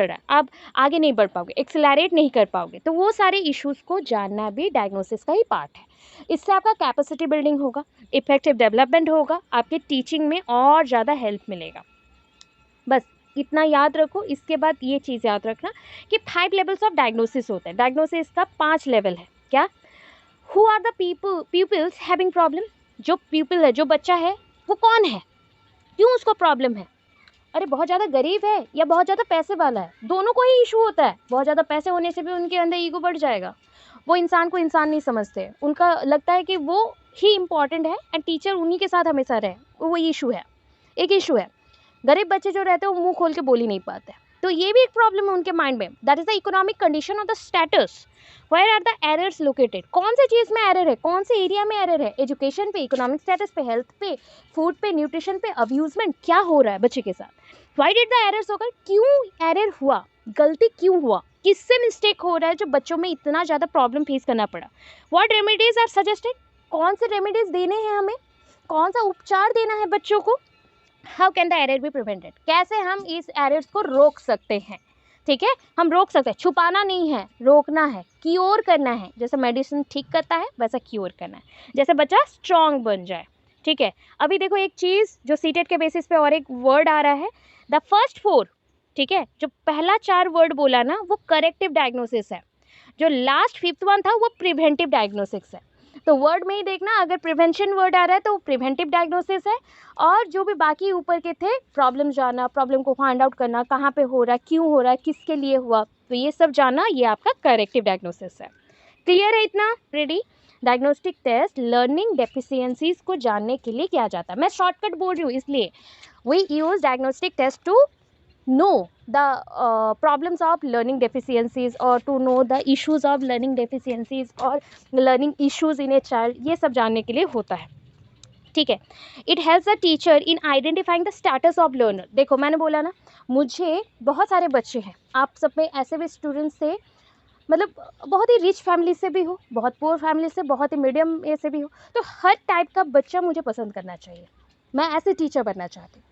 है, आप आगे नहीं बढ़ पाओगे, एक्सेलरेट नहीं कर पाओगे। तो वो सारे इश्यूज़ को जानना भी डायग्नोसिस का ही पार्ट है। इससे आपका कैपेसिटी बिल्डिंग होगा, इफेक्टिव डेवलपमेंट होगा, आपके टीचिंग में और ज़्यादा हेल्प मिलेगा। बस इतना याद रखो। इसके बाद ये चीज़ याद रखना कि 5 लेवल्स ऑफ डायग्नोसिस होते हैं। डायग्नोसिस का 5 लेवल है। क्या? Who are the peoples having problem. जो पीपल है, जो बच्चा है, वो कौन है, क्यों उसको प्रॉब्लम है। अरे बहुत ज़्यादा गरीब है या बहुत ज़्यादा पैसे वाला है, दोनों को ही इशू होता है। बहुत ज़्यादा पैसे होने से भी उनके अंदर ईगो बढ़ जाएगा, वो इंसान को इंसान नहीं समझते, उनका लगता है कि वो ही इम्पॉर्टेंट है एंड टीचर उन्हीं के साथ हमेशा रहे, वो इशू है। एक इशू है, गरीब बच्चे जो रहते हैं वो मुंह खोल के बोल ही नहीं पाते, तो ये भी एक प्रॉब्लम है उनके माइंड में। That is the economic condition of the status. Where are the errors located. कौन से चीज़ में एरर है, कौन से एरिया में एरर है, एजुकेशन पे, इकोनॉमिक स्टेटस पे, हेल्थ पे, फूड पे, न्यूट्रिशन पे, अब्यूजमेंट, क्या हो रहा है बच्चे के साथ। वाई डिड द एरर्स होकर, क्यों एरर हुआ, गलती क्यों हुआ, किससे मिस्टेक हो रहा है जो बच्चों में इतना ज़्यादा प्रॉब्लम फेस करना पड़ा। व्हाट रेमेडीज आर सजेस्टेड, कौन से रेमेडीज देने हैं हमें, कौन सा उपचार देना है बच्चों को। How can the error be prevented, कैसे हम इस एरर्स को रोक सकते हैं। ठीक है, हम रोक सकते हैं, छुपाना नहीं है, रोकना है, क्योर करना है। जैसे मेडिसिन ठीक करता है वैसा क्योर करना है, जैसे बच्चा स्ट्रांग बन जाए। ठीक है, अभी देखो एक चीज़ जो सीटेट के बेसिस पे और एक वर्ड आ रहा है, द फर्स्ट 4। ठीक है, जो पहला 4 वर्ड बोला ना वो करेक्टिव डायग्नोसिस है, जो लास्ट 5th वन था वो प्रिवेंटिव डायग्नोसिस है। तो वर्ड में ही देखना, अगर प्रिवेंशन वर्ड आ रहा है तो वो प्रिवेंटिव डायग्नोसिस है, और जो भी बाकी ऊपर के थे, प्रॉब्लम जाना, प्रॉब्लम को फाइंड आउट करना, कहाँ पे हो रहा है, क्यों हो रहा है, किसके लिए हुआ, तो ये सब जानना, ये आपका करेक्टिव डायग्नोसिस है। क्लियर है इतना? Ready? Diagnostic test learning deficiencies को जानने के लिए किया जाता है। मैं शॉर्टकट बोल रही हूँ इसलिए। We use diagnostic test to know the problems of learning deficiencies or to know the issues of learning deficiencies or learning issues in a child, ये सब जानने के लिए होता है। ठीक है, it helps a teacher in identifying the status of learner. देखो मैंने बोला ना, मुझे बहुत सारे बच्चे हैं, आप सब में ऐसे भी स्टूडेंट्स थे, मतलब बहुत ही रिच फैमिली से भी हो, बहुत पुअर फैमिली से, बहुत ही मीडियम ए से भी हो, तो हर टाइप का बच्चा मुझे पसंद करना चाहिए। मैं ऐसे टीचर बनना चाहती हूँ।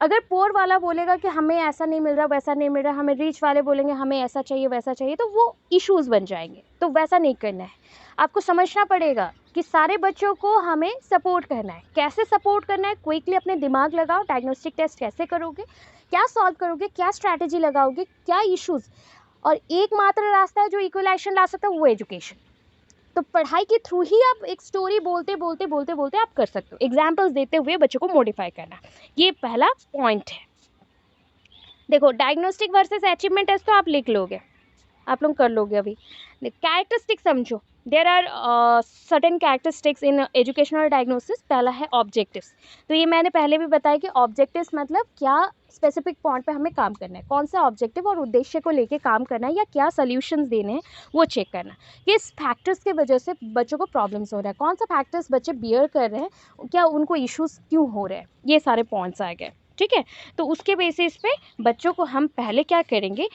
अगर पोर वाला बोलेगा कि हमें ऐसा नहीं मिल रहा, वैसा नहीं मिल रहा, हमें रीच वाले बोलेंगे हमें ऐसा चाहिए वैसा चाहिए, तो वो इश्यूज़ बन जाएंगे। तो वैसा नहीं करना है, आपको समझना पड़ेगा कि सारे बच्चों को हमें सपोर्ट करना है। कैसे सपोर्ट करना है, क्विकली अपने दिमाग लगाओ, डायग्नोस्टिक टेस्ट कैसे करोगे, क्या सॉल्व करोगे, क्या स्ट्रैटेजी लगाओगे, क्या इश्यूज़, और एकमात्र रास्ता है जो इक्वलाइजेशन ला सकता है वो एजुकेशन। तो पढ़ाई के थ्रू ही आप एक स्टोरी बोलते बोलते बोलते बोलते आप कर सकते हो, एग्जाम्पल्स देते हुए बच्चों को मॉडिफाई करना, ये पहला पॉइंट है। देखो डायग्नोस्टिक वर्सेस अचीवमेंट टेस्ट तो आप लिख लोगे, आप लोग कर लोगे अभी। कैरेक्टरिस्टिक समझो, there are certain characteristics in educational diagnosis. पहला है ऑब्जेक्टिव्स, तो ये मैंने पहले भी बताया कि ऑब्जेक्टिव्स मतलब क्या स्पेसिफिक पॉइंट पे हमें काम करना है, कौन सा ऑब्जेक्टिव और उद्देश्य को लेके काम करना है या क्या सॉल्यूशंस देने हैं वो चेक करना। किस फैक्टर्स के वजह से बच्चों को प्रॉब्लम्स हो रहा है, कौन सा फैक्टर्स बच्चे बियर कर रहे हैं, क्या उनको इश्यूज क्यों हो रहे हैं, ये सारे पॉइंट्स आ गए। ठीक है, तो उसके बेसिस पे बच्चों को हम पहले क्या करेंगे,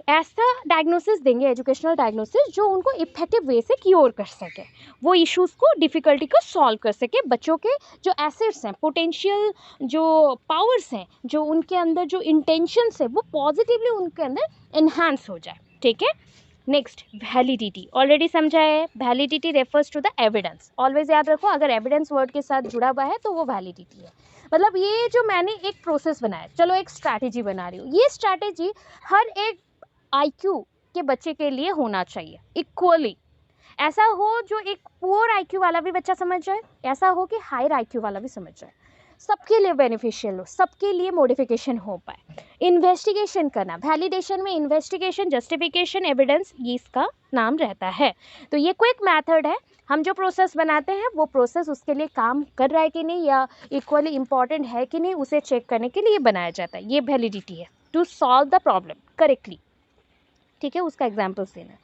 ऐसा डायग्नोसिस देंगे, एजुकेशनल डायग्नोसिस जो उनको इफेक्टिव वे से क्योर कर सके, वो इश्यूज़ को, डिफ़िकल्टी को सॉल्व कर सके, बच्चों के जो एसेट्स हैं, पोटेंशियल जो पावर्स हैं, जो उनके अंदर जो इंटेंशंस है वो पॉजिटिवली उनके अंदर इन्हांस हो जाए। ठीक है, नेक्स्ट वैलिडिटी, ऑलरेडी समझा है, validity refers to the evidence. Always याद रखो, अगर एविडेंस वर्ड के साथ जुड़ा हुआ है तो वो वैलिडिटी है। मतलब ये जो मैंने एक प्रोसेस बनाया, चलो एक स्ट्रैटेजी बना रही हूँ, ये स्ट्रैटेजी हर एक IQ के बच्चे के लिए होना चाहिए इक्वली। ऐसा हो जो एक पुअर IQ वाला भी बच्चा समझ जाए, ऐसा हो कि हायर IQ वाला भी समझ जाए, सबके लिए बेनिफिशियल हो, सबके लिए मॉडिफिकेशन हो पाए। इन्वेस्टिगेशन करना, वैलिडेशन में इन्वेस्टिगेशन, जस्टिफिकेशन, एविडेंस, ये इसका नाम रहता है। तो ये क्विक मेथड है, हम जो प्रोसेस बनाते हैं वो प्रोसेस उसके लिए काम कर रहा है कि नहीं या इक्वली इम्पॉर्टेंट है कि नहीं, उसे चेक करने के लिए बनाया जाता है। ये वैलिडिटी है to solve the problem correctly. ठीक है, उसका एग्जाम्पल्स देना।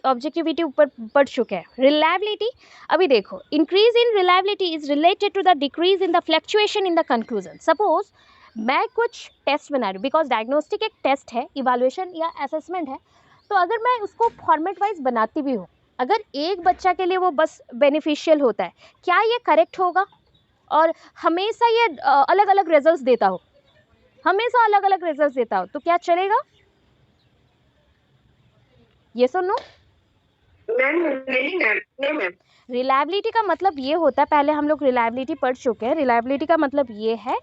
ऑब्जेक्टिविटी ऊपर पढ़ चुके हैं। रिलायबिलिटी, अभी देखो, increase in reliability is related to the decrease in the fluctuation in the conclusion. Suppose मैं कुछ टेस्ट बना रही हूँ, बिकॉज डायग्नोस्टिक एक टेस्ट है, इवैल्यूएशन या असेसमेंट है, तो अगर मैं उसको फॉर्मेट वाइज बनाती भी हूँ, अगर एक बच्चा के लिए वो बस बेनिफिशियल होता है, क्या ये करेक्ट होगा? और हमेशा ये अलग अलग रिजल्ट देता हो, हमेशा अलग अलग रिजल्ट देता हो, तो क्या चलेगा? ये सुनो, मैम रिलायबिलिटी का मतलब ये होता है, पहले हम लोग रिलायबिलिटी पढ़ चुके हैं। रिलायबिलिटी का मतलब ये है,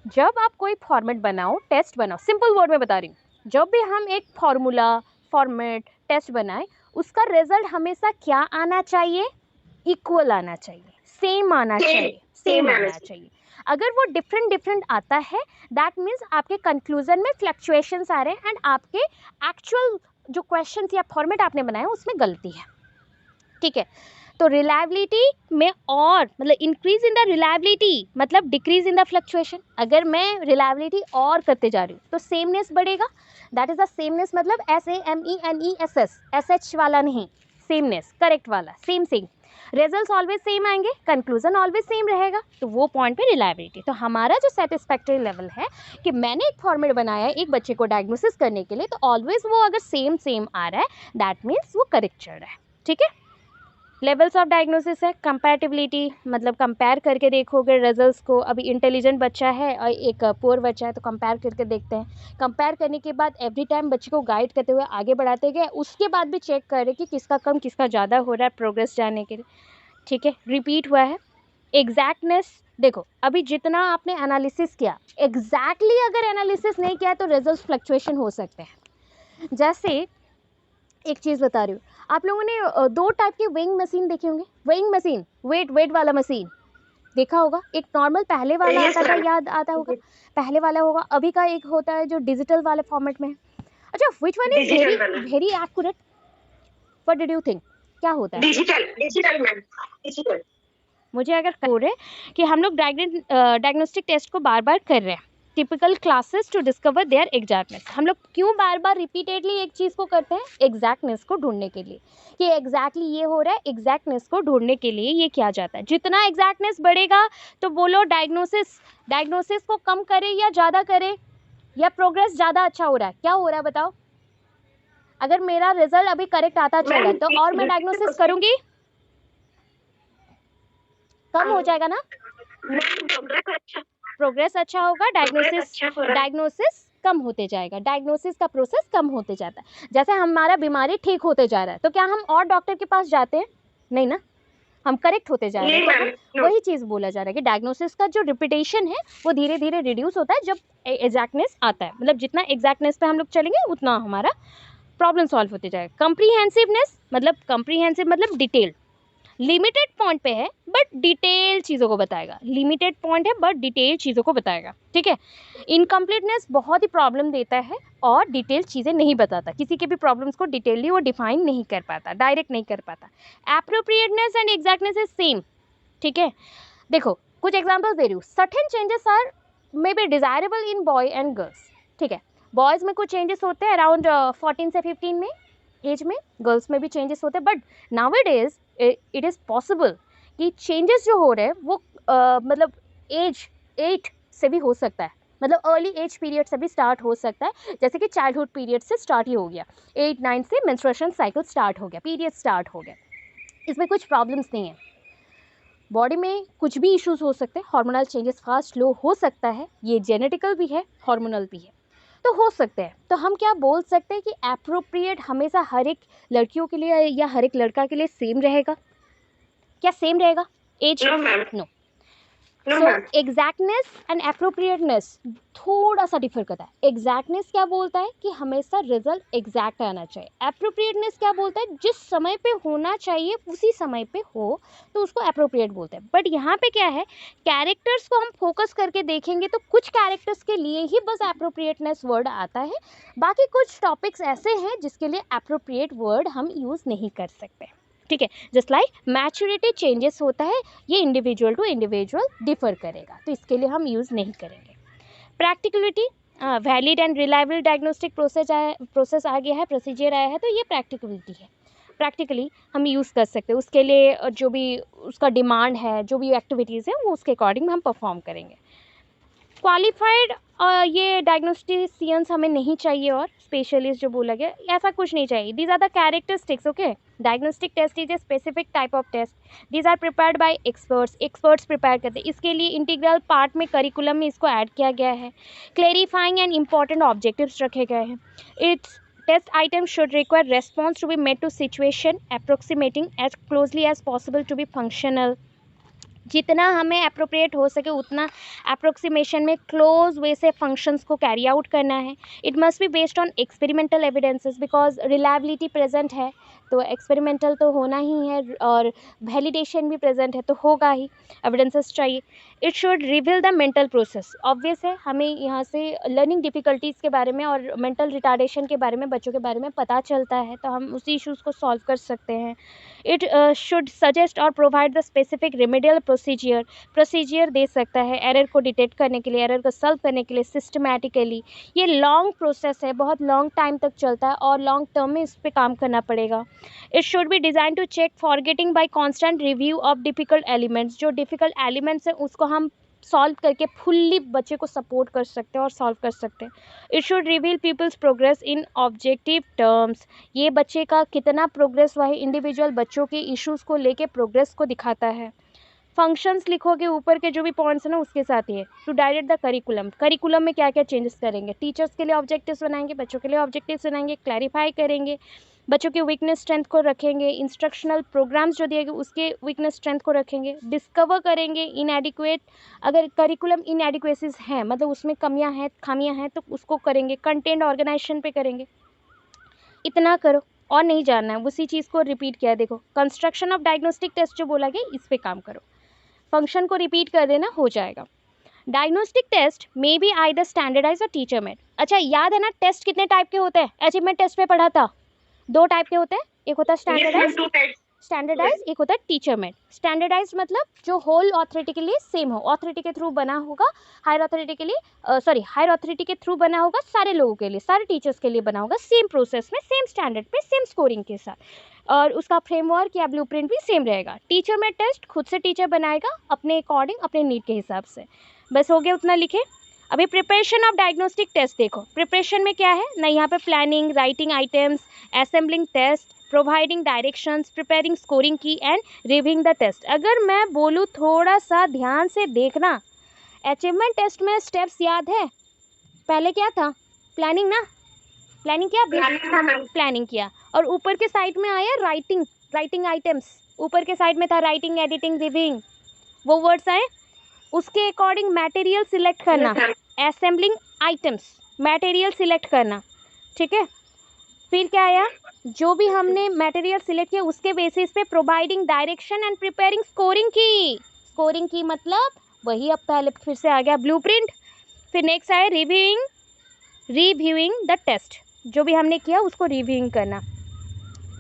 जब आप कोई फॉर्मेट बनाओ, टेस्ट बनाओ, सिंपल वर्ड में बता रही हूँ, जब भी हम एक फॉर्मूला, फॉर्मेट, टेस्ट बनाए, उसका रिजल्ट हमेशा क्या आना चाहिए? इक्वल आना चाहिए, सेम आना चाहिए, सेम आना चाहिए। अगर वो डिफरेंट आता है, दैट मीन्स आपके कंक्लूजन में फ्लक्चुएशंस आ रहे हैं एंड आपके एक्चुअल जो क्वेश्चन या फॉर्मेट आपने बनाया उसमें गलती है। ठीक है, तो रिलायबिलिटी में और मतलब इंक्रीज इन द रिलायबिलिटी मतलब डिक्रीज इन द फ्लक्चुएशन। अगर मैं रिलायबिलिटी और करते जा रही हूँ तो सेमनेस बढ़ेगा, दैट इज द सेमनेस, मतलब SAMENESS, SH वाला नहीं, सेमनेस, करेक्ट वाला, सेम। रिजल्ट्स ऑलवेज सेम आएंगे, कंक्लूजन ऑलवेज सेम रहेगा, तो वो पॉइंट पे रिलायबिलिटी। तो हमारा जो सेटिस्फैक्टरी लेवल है कि मैंने एक फॉर्मेट बनाया है एक बच्चे को डायग्नोसिस करने के लिए, तो ऑलवेज वो अगर सेम आ रहा है, दैट मीन्स वो करेक्ट चल रहा है। ठीक है, लेवल्स ऑफ डायग्नोसिस है, कंपैरेटिबिलिटी, मतलब कंपेयर करके देखोगे रिजल्ट्स को। अभी इंटेलिजेंट बच्चा है और एक पुअर बच्चा है, तो कंपेयर करके देखते हैं। कंपेयर करने के बाद एवरी टाइम बच्चे को गाइड करते हुए आगे बढ़ाते गए, उसके बाद भी चेक करें कि किसका कम किसका ज़्यादा हो रहा है प्रोग्रेस जानने के लिए। ठीक है, रिपीट हुआ है। एग्जैक्टनेस, देखो अभी जितना आपने एनालिसिस किया, एग्जैक्टली अगर एनालिसिस नहीं किया तो रिजल्ट फ्लक्चुएशन हो सकते हैं। जैसे एक चीज़ बता रही हूँ, आप लोगों ने 2 टाइप के वेइंग मशीन देखे होंगे। वेइंग मशीन, वेट वाला मशीन देखा होगा। एक नॉर्मल पहले वाला आता था, याद आता होगा, पहले वाला होगा। अभी का एक होता है जो डिजिटल वाले फॉर्मेट में है। अच्छा, which one is very accurate? What did you think, क्या होता है? Digital ma'am, digital. मुझे अगर हो रहे कि हम लोग डायग्नोस्टिक टेस्ट को बार बार कर रहे हैं, typical classes to discover their exactness. हम लोग क्यों बार बार रिपीटेडली एक चीज़ को करते हैं? एग्जैक्टनेस को ढूंढने के लिए, कि एग्जैक्टली ये हो रहा है। एग्जैक्टनेस को ढूंढने के लिए ये किया जाता है। जितना एग्जैक्टनेस बढ़ेगा तो बोलो डायग्नोसिस को कम करे या ज़्यादा करे, या प्रोग्रेस ज़्यादा अच्छा हो रहा है? क्या हो रहा है बताओ? अगर मेरा रिजल्ट अभी करेक्ट आता चल रहा है तो और मैं डायग्नोसिस करूँगी, कम हो जाएगा ना? प्रोग्रेस अच्छा होगा, डायग्नोसिस कम होते जाएगा, डायग्नोसिस का प्रोसेस कम होते जाता है। जैसे हमारा बीमारी ठीक होते जा रहा है तो क्या हम और डॉक्टर के पास जाते हैं? नहीं ना। हम करेक्ट होते जा रहे नहीं हैं। तो मैम, हम नो। वही चीज़ बोला जा रहा है कि डायग्नोसिस का जो रिपीटेशन है वो धीरे धीरे रिड्यूस होता है जब एग्जैक्टनेस आता है, मतलब जितना एग्जैक्टनेस पे हम लोग चलेंगे उतना हमारा प्रॉब्लम सॉल्व होते जाएगा। कंप्रीहेंसिवनेस मतलब डिटेल, लिमिटेड पॉइंट पे है बट डिटेल चीज़ों को बताएगा, लिमिटेड पॉइंट है बट डिटेल चीज़ों को बताएगा, ठीक है। इनकम्प्लीटनेस बहुत ही प्रॉब्लम देता है और डिटेल चीज़ें नहीं बताता, किसी के भी प्रॉब्लम्स को डिटेलली वो डिफाइन नहीं कर पाता, डायरेक्ट नहीं कर पाता। Appropriateness and exactness is same, ठीक है। देखो कुछ एग्जांपल्स दे रही हूँ। Certain changes are may be desirable in boy and girls, ठीक है। बॉयज़ में कुछ चेंजेस होते हैं अराउंड 14 से 15 में एज में, गर्ल्स में भी चेंजेस होते हैं, but nowadays it is possible कि चेंजेस जो हो रहे हैं वो मतलब एज 8 से भी हो सकता है, मतलब अर्ली एज पीरियड से भी स्टार्ट हो सकता है, जैसे कि चाइल्डहुड पीरियड से स्टार्ट ही हो गया, 8-9 से मेंस्ट्रुएशन साइकिल स्टार्ट हो गया, पीरियड स्टार्ट हो गया, इसमें कुछ प्रॉब्लम्स नहीं है। बॉडी में कुछ भी इश्यूज हो सकते हैं, हार्मोनल चेंजेस फास्ट लो हो सकता है, ये जेनेटिकल भी है हार्मोनल भी है, तो हो सकते हैं। तो हम क्या बोल सकते हैं कि एप्रोप्रिएट हमेशा हर एक लड़कियों के लिए या हर एक लड़का के लिए सेम रहेगा? क्या सेम रहेगा age? No ma'am, no. No so ma'am. Exactness and appropriateness थोड़ा सा डिफर करता है। एग्जैक्टनेस क्या बोलता है कि हमेशा रिजल्ट एग्जैक्ट आना चाहिए। एप्रोप्रिएटनेस क्या बोलता है जिस समय पे होना चाहिए उसी समय पे हो, तो उसको एप्रोप्रिएट बोलते हैं। बट यहाँ पे क्या है, कैरेक्टर्स को हम फोकस करके देखेंगे तो कुछ कैरेक्टर्स के लिए ही बस एप्रोप्रिएटनेस वर्ड आता है, बाकी कुछ टॉपिक्स ऐसे हैं जिसके लिए एप्रोप्रिएट वर्ड हम यूज़ नहीं कर सकते, ठीक है। जस्ट लाइक मैच्योरिटी चेंजेस होता है, ये इंडिविजुअल टू इंडिविजुअल डिफर करेगा, तो इसके लिए हम यूज़ नहीं करेंगे। Practicality, valid and reliable diagnostic process आ गया है, प्रोसीजर आया है, तो ये प्रैक्टिकलिटी है। प्रैक्टिकली हम यूज़ कर सकते हैं, उसके लिए जो भी उसका डिमांड है, जो भी एक्टिविटीज़ हैं वो उसके अकॉर्डिंग हम परफॉर्म करेंगे। क्वालिफाइड ये डायग्नोस्टिशियंस हमें नहीं चाहिए, और स्पेशलिस्ट जो बोला गया ऐसा कुछ नहीं चाहिए। These are the characteristics, okay. Diagnostic test is a specific type of test, these are prepared by experts prepare करते हैं। इसके लिए इंटीग्रल पार्ट में करिकुलम में इसको ऐड किया गया है। क्लेरिफाइंग एंड इंपॉर्टेंट ऑब्जेक्टिव्स रखे गए हैं। It's test item should require response to be made to situation approximating as closely as possible to be functional. जितना हमें अप्रोप्रिएट हो सके उतना अप्रोक्सीमेशन में क्लोज वे से फंक्शंस को कैरी आउट करना है। It must be based on experimental evidences, because reliability present है तो एक्सपेरिमेंटल तो होना ही है, और वैलिडेशन भी प्रेजेंट है तो होगा ही, एविडेंसेस चाहिए। It should reveal the mental process, obvious है हमें यहाँ से लर्निंग डिफ़िकल्टीज़ के बारे में और मेंटल रिटार्डेशन के बारे में, बच्चों के बारे में पता चलता है, तो हम उसी इश्यूज़ को सॉल्व कर सकते हैं। इट शुड सजेस्ट और provide the specific remedial procedure दे सकता है एरर को डिटेक्ट करने के लिए, एरर को सॉल्व करने के लिए सिस्टमैटिकली। ये लॉन्ग प्रोसेस है, बहुत लॉन्ग टाइम तक चलता है और लॉन्ग टर्म में इस पर काम करना पड़ेगा। It should be design to check forgetting by constant review of difficult elements, जो डिफ़िकल्ट एलिमेंट्स हैं उसको हम सॉल्व करके फुल्ली बच्चे को सपोर्ट कर सकते हैं और सॉल्व कर सकते हैं। It should reveal people's progress in objective terms, ये बच्चे का कितना प्रोग्रेस हुआ है, इंडिविजुअल बच्चों के इश्यूज़ को लेके प्रोग्रेस को दिखाता है। फंक्शंस लिखोगे ऊपर के जो भी पॉइंट्स हैं ना उसके साथ ही है। टू डायरेक्ट द करिकुलम में क्या क्या चेंजेस करेंगे, टीचर्स के लिए ऑब्जेक्टिव्स बनाएंगे, बच्चों के लिए ऑब्जेक्टिव्स बनाएंगे, क्लैरिफाई करेंगे, बच्चों के वीकनेस स्ट्रेंथ को रखेंगे, इंस्ट्रक्शनल प्रोग्राम्स जो दिए गए उसके वीकनेस स्ट्रेंथ को रखेंगे, डिस्कवर करेंगे इनएडिक्वेट, अगर करिकुलम इनएडिक्वेसीज हैं मतलब उसमें कमियां हैं खामियां हैं तो उसको करेंगे, कंटेंट ऑर्गेनाइजेशन पे करेंगे। इतना करो और नहीं जानना है, उसी चीज़ को रिपीट किया है। देखो कंस्ट्रक्शन ऑफ डायग्नोस्टिक टेस्ट जो बोला गया इस पे काम करो, फंक्शन को रिपीट कर देना हो जाएगा। Diagnostic test may be either standardize और टीचर मेड। अच्छा याद है ना टेस्ट कितने टाइप के होते हैं, अचीवमेंट टेस्ट पे पढ़ा था, 2 टाइप के होते हैं, एक होता है स्टैंडर्डाइज, एक होता है टीचर मेड। स्टैंडर्डाइज मतलब जो होल अथॉरिटी के लिए सेम हो, अथॉरिटी के थ्रू बना होगा, हायर अथॉरिटी के लिए हायर अथॉरिटी के थ्रू बना होगा, सारे लोगों के लिए, सारे टीचर्स के लिए बना होगा, सेम प्रोसेस में, सेम स्टैंडर्ड पे, सेम स्कोरिंग के साथ, और उसका फ्रेमवर्क या ब्लूप्रिंट भी सेम रहेगा। टीचर मेड टेस्ट खुद से टीचर बनाएगा अपने अकॉर्डिंग, अपने नीड के हिसाब से। बस हो गया, उतना लिखे। अभी प्रिपरेशन ऑफ डायग्नोस्टिक टेस्ट देखो, प्रिपरेशन में क्या है ना, यहाँ पे planning, writing items, assembling test, providing directions, preparing scoring की एंड रिव्यूइंग द टेस्ट। अगर मैं बोलूँ थोड़ा सा ध्यान से देखना, अचीवमेंट टेस्ट में स्टेप्स याद है, पहले क्या था, प्लानिंग ना, प्लानिंग किया, प्लानिंग किया, और ऊपर के साइड में आया राइटिंग आइटम्स, ऊपर के साइड में था राइटिंग, एडिटिंग, रिव्यूइंग, वो वर्ड्स आए। उसके अकॉर्डिंग मटेरियल सिलेक्ट करना, असेंबलिंग आइटम्स, मटेरियल सिलेक्ट करना, ठीक है। फिर क्या आया, जो भी हमने मटेरियल सिलेक्ट किया उसके बेसिस पे providing direction and preparing scoring की। स्कोरिंग की मतलब वही, अब पहले फिर से आ गया ब्लूप्रिंट। फिर नेक्स्ट आया रिव्यूइंग द टेस्ट, जो भी हमने किया उसको रिव्यूइंग करना।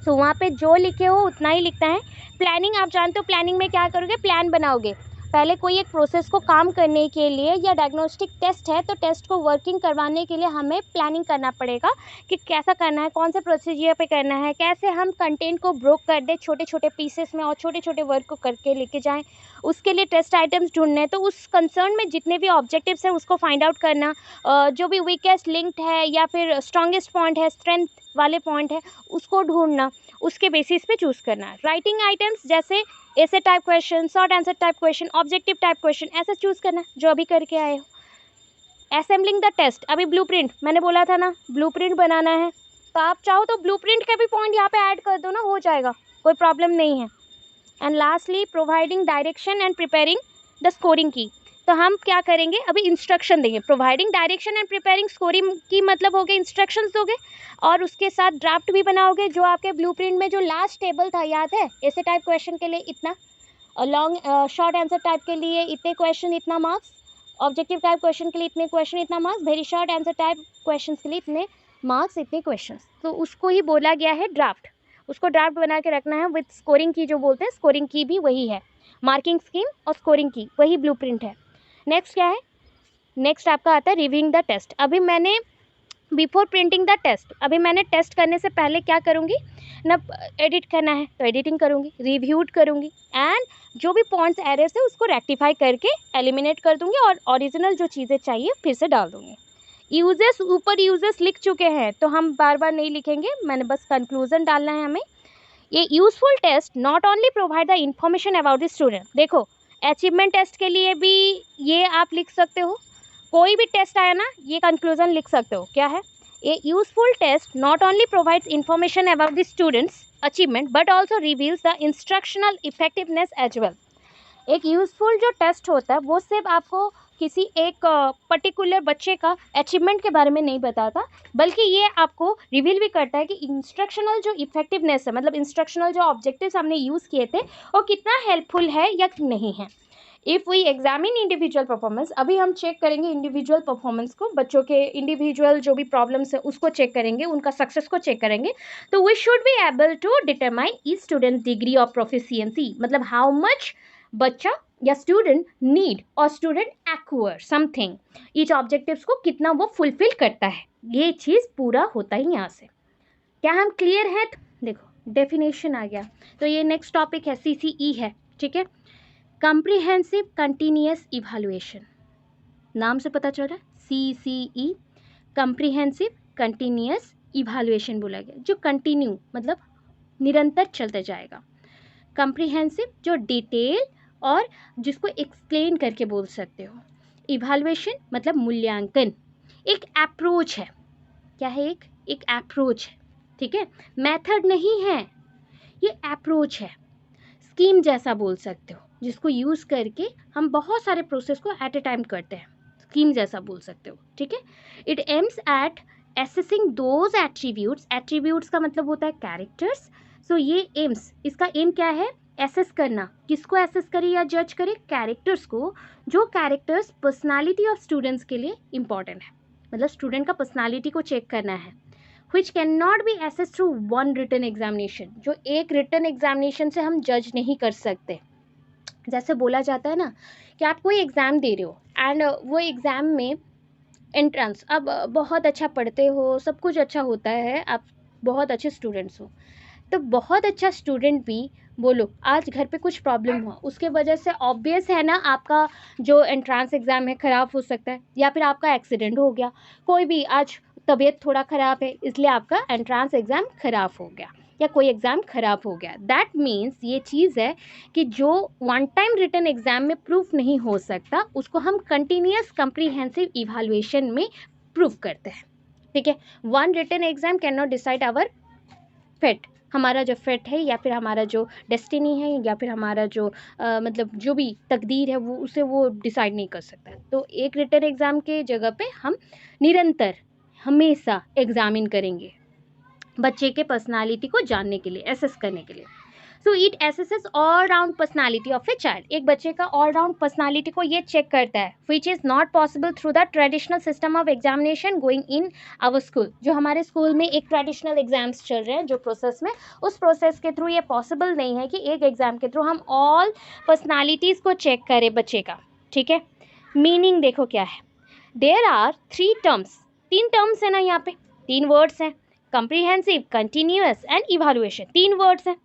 सो वहाँ पे जो लिखे हो उतना ही लिखना है। प्लानिंग, आप जानते हो प्लानिंग में क्या करोगे, प्लान बनाओगे। पहले कोई एक प्रोसेस को काम करने के लिए, या डायग्नोस्टिक टेस्ट है तो टेस्ट को वर्किंग करवाने के लिए हमें प्लानिंग करना पड़ेगा कि कैसा करना है, कौन से प्रोसीजर पे करना है, कैसे हम कंटेंट को ब्रोक कर दे छोटे छोटे पीसेस में और छोटे छोटे वर्क को करके लेके जाएं। उसके लिए टेस्ट आइटम्स ढूंढने, तो उस कंसर्न में जितने भी ऑब्जेक्टिव्स हैं उसको फाइंड आउट करना, जो भी वीकेस्ट लिंक्ड है या फिर स्ट्रॉन्गेस्ट पॉइंट है, स्ट्रेंथ वाले पॉइंट है, उसको ढूंढना, उसके बेसिस पे चूज़ करना। राइटिंग आइटम्स जैसे ऐसे type question, short answer type question, objective type question, ऐसा चूज़ करना जो अभी करके आए हो। असेंबलिंग द टेस्ट, अभी ब्लूप्रिंट मैंने बोला था ना, ब्लूप्रिंट बनाना है, तो आप चाहो तो ब्लूप्रिंट के भी पॉइंट यहाँ पे ऐड कर दो ना, हो जाएगा, कोई प्रॉब्लम नहीं है। And lastly providing direction and preparing the scoring की, तो हम क्या करेंगे, अभी इंस्ट्रक्शन देंगे। Providing direction and preparing scoring की मतलब हो गए इंस्ट्रक्शंस दोगे, और उसके साथ ड्राफ्ट भी बनाओगे। जो आपके ब्लूप्रिंट में जो लास्ट टेबल था याद है, ऐसे टाइप क्वेश्चन के लिए इतना, लॉन्ग शॉर्ट आंसर टाइप के लिए इतने क्वेश्चन इतना मार्क्स, ऑब्जेक्टिव टाइप क्वेश्चन के लिए इतने क्वेश्चन इतना marks, very short answer type question के लिए इतने मार्क्स इतने क्वेश्चन, तो उसको ही बोला गया है ड्राफ्ट। उसको ड्राफ्ट बना के रखना है विथ स्कोरिंग की, जो बोलते हैं स्कोरिंग की भी वही है, मार्किंग स्कीम और स्कोरिंग की वही ब्लूप्रिंट है। नेक्स्ट क्या है, नेक्स्ट आपका आता है रिव्यूइंग द टेस्ट। अभी मैंने बिफोर प्रिंटिंग द टेस्ट, अभी मैंने टेस्ट करने से पहले क्या करूँगी ना, एडिट करना है तो एडिटिंग करूँगी, रिव्यूड करूँगी, एंड जो भी पॉइंट्स एरर्स है उसको रेक्टिफाई करके एलिमिनेट कर दूँगी, और ओरिजिनल जो चीज़ें चाहिए फिर से डाल दूँगी। यूजेस, ऊपर यूजेस लिख चुके हैं तो हम बार बार नहीं लिखेंगे, मैंने बस कंक्लूजन डालना है हमें। ये useful test not only provide the information about the student, देखो अचीवमेंट टेस्ट के लिए भी ये आप लिख सकते हो, कोई भी टेस्ट आया ना ये कंक्लूजन लिख सकते हो, क्या है, a useful test not only provides information about the students achievement but also reveals the instructional effectiveness as well. एक यूजफुल जो टेस्ट होता है वो सिर्फ आपको किसी एक पर्टिकुलर बच्चे का अचीवमेंट के बारे में नहीं बताता, बल्कि ये आपको रिवील भी करता है कि इंस्ट्रक्शनल जो इफेक्टिवनेस है, मतलब इंस्ट्रक्शनल जो ऑब्जेक्टिव्स हमने यूज़ किए थे वो कितना हेल्पफुल है या नहीं है। If we examine individual performance, अभी हम चेक करेंगे इंडिविजुअल परफॉर्मेंस को, बच्चों के इंडिविजुअल जो भी प्रॉब्लम्स है उसको चेक करेंगे, उनका सक्सेस को चेक करेंगे, तो we should be able to determine each student degree of proficiency, मतलब हाउ मच बच्चा या स्टूडेंट नीड और student acquire something, each objectives को कितना वो फुलफिल करता है, ये चीज़ पूरा होता ही यहाँ से। क्या हम क्लियर हैं? देखो डेफिनेशन आ गया, तो ये नेक्स्ट टॉपिक है CCE है, ठीक है, कम्प्रिहेंसिव कंटिन्यूअस इवैल्यूएशन, नाम से पता चल रहा है CCE, कम्प्रिहेंसिव कंटिन्यूअस इवैल्यूएशन बोला गया, जो कंटिन्यू मतलब निरंतर चलता जाएगा, कम्प्रिहेंसिव जो डिटेल और जिसको एक्सप्लेन करके बोल सकते हो, इवैल्यूएशन मतलब मूल्यांकन, एक अप्रोच है, क्या है, एक अप्रोच है, ठीक है, मेथड नहीं है, ये अप्रोच है, स्कीम जैसा बोल सकते हो, जिसको यूज़ करके हम बहुत सारे प्रोसेस को एट ए टाइम करते हैं, स्कीम जैसा बोल सकते हो, ठीक है। It aims at assessing those attributes, attributes का मतलब होता है कैरेक्टर्स, सो ये एम्स, इसका एम क्या है, एसेस करना, किसको एसेस करे या जज करे, कैरेक्टर्स को, जो कैरेक्टर्स पर्सनालिटी ऑफ स्टूडेंट्स के लिए इंपॉर्टेंट है, मतलब स्टूडेंट का पर्सनालिटी को चेक करना है, which cannot be assessed through one written examination, जो एक रिटन एग्जामिनेशन से हम जज नहीं कर सकते। जैसे बोला जाता है ना कि आप कोई एग्ज़ाम दे रहे हो एंड वो एग्ज़ाम में एंट्रेंस, अब बहुत अच्छा पढ़ते हो, सब कुछ अच्छा होता है, आप बहुत अच्छे स्टूडेंट्स हो, तो बहुत अच्छा स्टूडेंट भी बोलो आज घर पे कुछ प्रॉब्लम हुआ, उसके वजह से ऑब्वियस है ना आपका जो एंट्रेंस एग्ज़ाम है ख़राब हो सकता है, या फिर आपका एक्सीडेंट हो गया, कोई भी आज तबीयत थोड़ा ख़राब है इसलिए आपका एंट्रेंस एग्ज़ाम ख़राब हो गया, या कोई एग्ज़ाम ख़राब हो गया, दैट मीन्स ये चीज़ है कि जो वन टाइम रिटन एग्ज़ाम में प्रूफ नहीं हो सकता उसको हम कंटिन्यूअस कम्प्रीहेंसिव इवैल्यूएशन में प्रूफ करते हैं, ठीक है। One written exam can not decide our fate, हमारा जो फेट है या फिर हमारा जो डेस्टिनी है या फिर हमारा जो मतलब जो भी तकदीर है वो उसे वो डिसाइड नहीं कर सकता। तो एक रिटन एग्ज़ाम के जगह पे हम निरंतर हमेशा एग्जामिन करेंगे बच्चे के पर्सनालिटी को जानने के लिए, एसेस करने के लिए। So it assesses all round personality of a child. एक बच्चे का ऑल राउंड पर्सनालिटी को ये चेक करता है, which is not possible through the traditional system of examination going in our school. जो हमारे स्कूल में एक ट्रेडिशनल एग्जाम्स चल रहे हैं जो प्रोसेस में, उस प्रोसेस के थ्रू ये पॉसिबल नहीं है कि एक एग्जाम के थ्रू हम ऑल पर्सनालिटीज़ को चेक करें बच्चे का। ठीक है, मीनिंग देखो क्या है। देयर आर 3 टर्म्स, 3 टर्म्स है ना यहाँ पे, 3 वर्ड्स हैं, comprehensive, continuous and evaluation, 3 words हैं।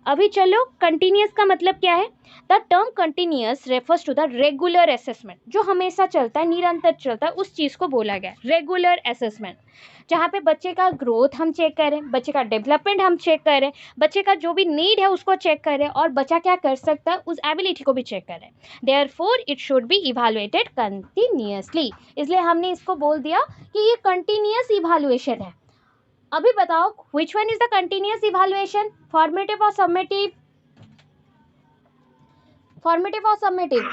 अभी चलो कंटिन्यूअस का मतलब क्या है। The term continuous refers to the regular assessment, जो हमेशा चलता है, निरंतर चलता है, उस चीज़ को बोला गया रेगुलर असेसमेंट, जहाँ पे बच्चे का ग्रोथ हम चेक करें, बच्चे का डेवलपमेंट हम चेक करें, बच्चे का जो भी नीड है उसको चेक करें और बच्चा क्या कर सकता है उस एबिलिटी को भी चेक करें। Therefore it should B evaluated continuously, इसलिए हमने इसको बोल दिया कि ये कंटिन्यूअस इवैल्यूएशन है। अभी बताओ which one is the continuous evaluation, formative or summative? Formative or summative?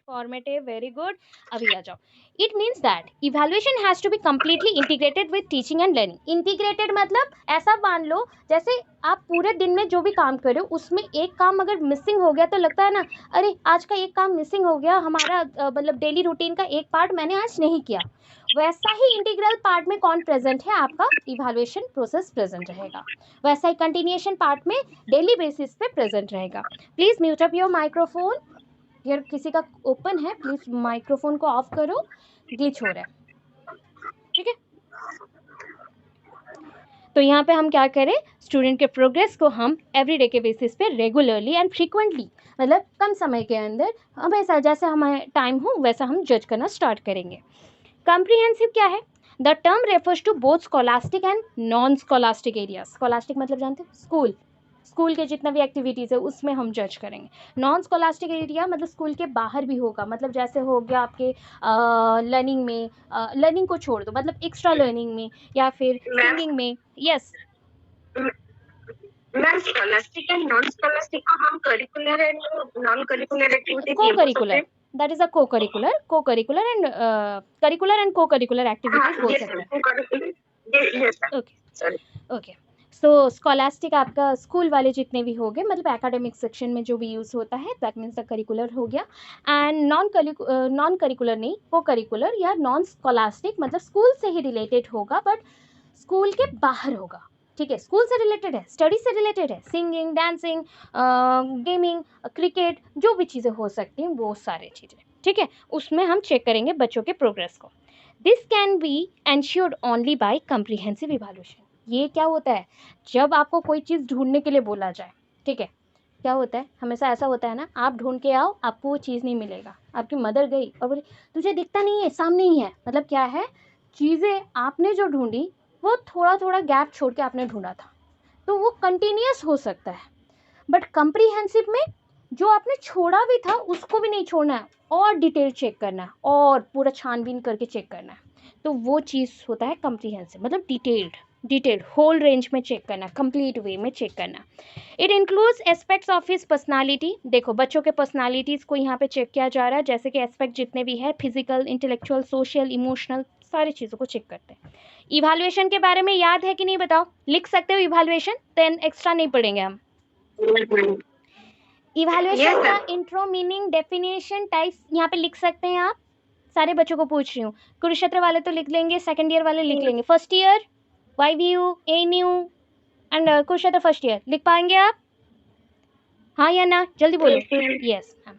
Formative, very good. अभी आ जाओ। It means that evaluation has to be completely integrated with teaching and learning. Integrated मतलब ऐसा मान लो जैसे आप पूरे दिन में जो भी काम कर रहे हो उसमें एक काम अगर मिसिंग हो गया तो लगता है ना, अरे आज का एक काम मिसिंग हो गया, हमारा मतलब डेली रूटीन का एक पार्ट मैंने आज नहीं किया। वैसा ही इंटीग्रल पार्ट में कौन प्रेजेंट है, आपका इवैल्यूएशन प्रोसेस प्रेजेंट रहेगा। वैसा ही कंटिन्यूएशन पार्ट में डेली बेसिस पे प्रेजेंट रहेगा। Please mute up your microphone. यार किसी का ओपन है, प्लीज माइक्रोफोन को ऑफ करो, ग्लिच हो रहा है। ठीक है, तो यहाँ पे हम क्या करें, स्टूडेंट के प्रोग्रेस को हम एवरीडे के बेसिस पे रेगुलरली एंड फ्रीक्वेंटली, मतलब कम समय के अंदर हमेशा जैसे हमारे टाइम हो वैसा हम जज करना स्टार्ट करेंगे। कॉम्प्रिहेंसिव क्या है, the term refers to both scholastic and non scholastic areas. Scholastic मतलब जानते हो, स्कूल, स्कूल के जितना भी एक्टिविटीज़ है उसमें हम जज करेंगे। नॉन स्कॉलास्टिक एरिया मतलब स्कूल के बाहर भी होगा, मतलब जैसे हो गया आपके लर्निंग में, लर्निंग को छोड़ दो, मतलब एक्स्ट्रा लर्निंग में या फिर सिंगिंग में। Yes ma'am, scholastic and non scholastic को हम curricular and non curricular activity co-curricular, that is a co-curricular and curricular and co-curricular activities बोल सकते हैं। ओके ओके, सो स्कॉलास्टिक आपका स्कूल वाले जितने भी हो गए, मतलब एकेडमिक सेक्शन में जो भी यूज़ होता है, दैट मीन्स द करिकुलर हो गया। एंड नॉन करिकुलर नहीं, को करिकुलर या नॉन स्कॉलास्टिक मतलब स्कूल से ही रिलेटेड होगा बट स्कूल के बाहर होगा। ठीक है, स्कूल से रिलेटेड है, स्टडी से रिलेटेड है, सिंगिंग, डांसिंग, गेमिंग, क्रिकेट, जो भी चीज़ें हो सकती हैं वो सारी चीज़ें। ठीक है, उसमें हम चेक करेंगे बच्चों के प्रोग्रेस को। This can be ensured only by comprehensive evaluation. ये क्या होता है, जब आपको कोई चीज़ ढूंढने के लिए बोला जाए, ठीक है, क्या होता है, हमेशा ऐसा होता है ना, आप ढूंढ के आओ, आपको वो चीज़ नहीं मिलेगा, आपकी मदर गई और बोली तुझे दिखता नहीं है, सामने ही है, मतलब क्या है, चीज़ें आपने जो ढूंढी वो थोड़ा थोड़ा गैप छोड़ के आपने ढूंढा था, तो वो कंटिन्यूअस हो सकता है। बट कम्प्रीहेंसिव में जो आपने छोड़ा भी था उसको भी नहीं छोड़ना है, और डिटेल चेक करना है और पूरा छानबीन करके चेक करना है, तो वो चीज़ होता है कम्प्रीहेंसिव, मतलब डिटेल्ड होल रेंज में चेक करना, कंप्लीट वे में चेक करना। It includes aspects of his personality. देखो बच्चों के पर्सनालिटीज़ को यहाँ पे चेक किया जा रहा है, जैसे कि एस्पेक्ट जितने भी है, फिजिकल, इंटेलेक्चुअल, सोशल, इमोशनल, सारी चीज़ों को चेक करते हैं। इवैल्यूएशन के बारे में याद है कि नहीं बताओ, लिख सकते हो इवैल्यूएशन, देन एक्स्ट्रा नहीं पढ़ेंगे हम। इवैल्यूएशन का इंट्रो, मीनिंग, डेफिनेशन, टाइप्स यहाँ पे लिख सकते हैं आप। सारे बच्चों को पूछ रही हूँ, कुरुक्षेत्र वाले तो लिख लेंगे, सेकंड ईयर वाले लिख लेंगे, first year YVU, ANU and Kurukshetra first year लिख पाएंगे आप, हाँ या ना, जल्दी बोलो। यस हाँ,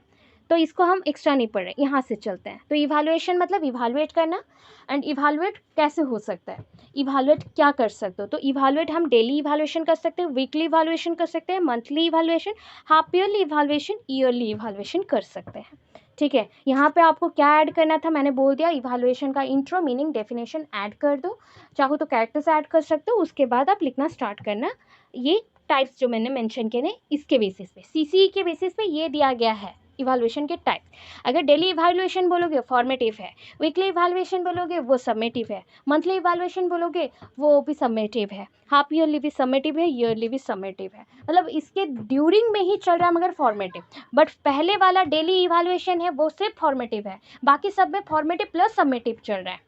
तो इसको हम एक्स्ट्रा नहीं पढ़ रहे, यहाँ से चलते हैं। तो इवैल्यूएशन मतलब इवैल्यूएट करना, एंड इवैल्यूएट कैसे हो सकता है, इवैल्यूएट क्या कर सकते हो, तो इवैल्यूएट हम डेली इवैल्यूएशन कर सकते हैं, वीकली इवैल्यूएशन कर सकते हैं, monthly evaluation, half yearly evaluation, yearly evaluation कर सकते हैं। ठीक है, यहाँ पे आपको क्या ऐड करना था, मैंने बोल दिया, इवैल्यूएशन का इंट्रो, मीनिंग, डेफिनेशन ऐड कर दो, चाहो तो कैरेक्टर्स ऐड कर सकते हो, उसके बाद आप लिखना स्टार्ट करना। ये टाइप्स जो मैंने मेंशन किए इसके बेसिस पे, CCE के बेसिस पे ये दिया गया है, इवैल्यूएशन के टाइप, अगर डेली इवैल्यूएशन बोलोगे फॉर्मेटिव है, वीकली इवैल्यूएशन बोलोगे वो समेटिव है, मंथली इवैल्यूएशन बोलोगे वो भी समेटिव है, हाफ ईयरली भी समेटिव है, ईयरली भी समेटिव है, मतलब इसके ड्यूरिंग में ही चल रहा है मगर फॉर्मेटिव। बट पहले वाला डेली इवैल्यूएशन है वो सिर्फ फॉर्मेटिव है, बाकी सब में फॉर्मेटिव प्लस समेटिव चल रहा है।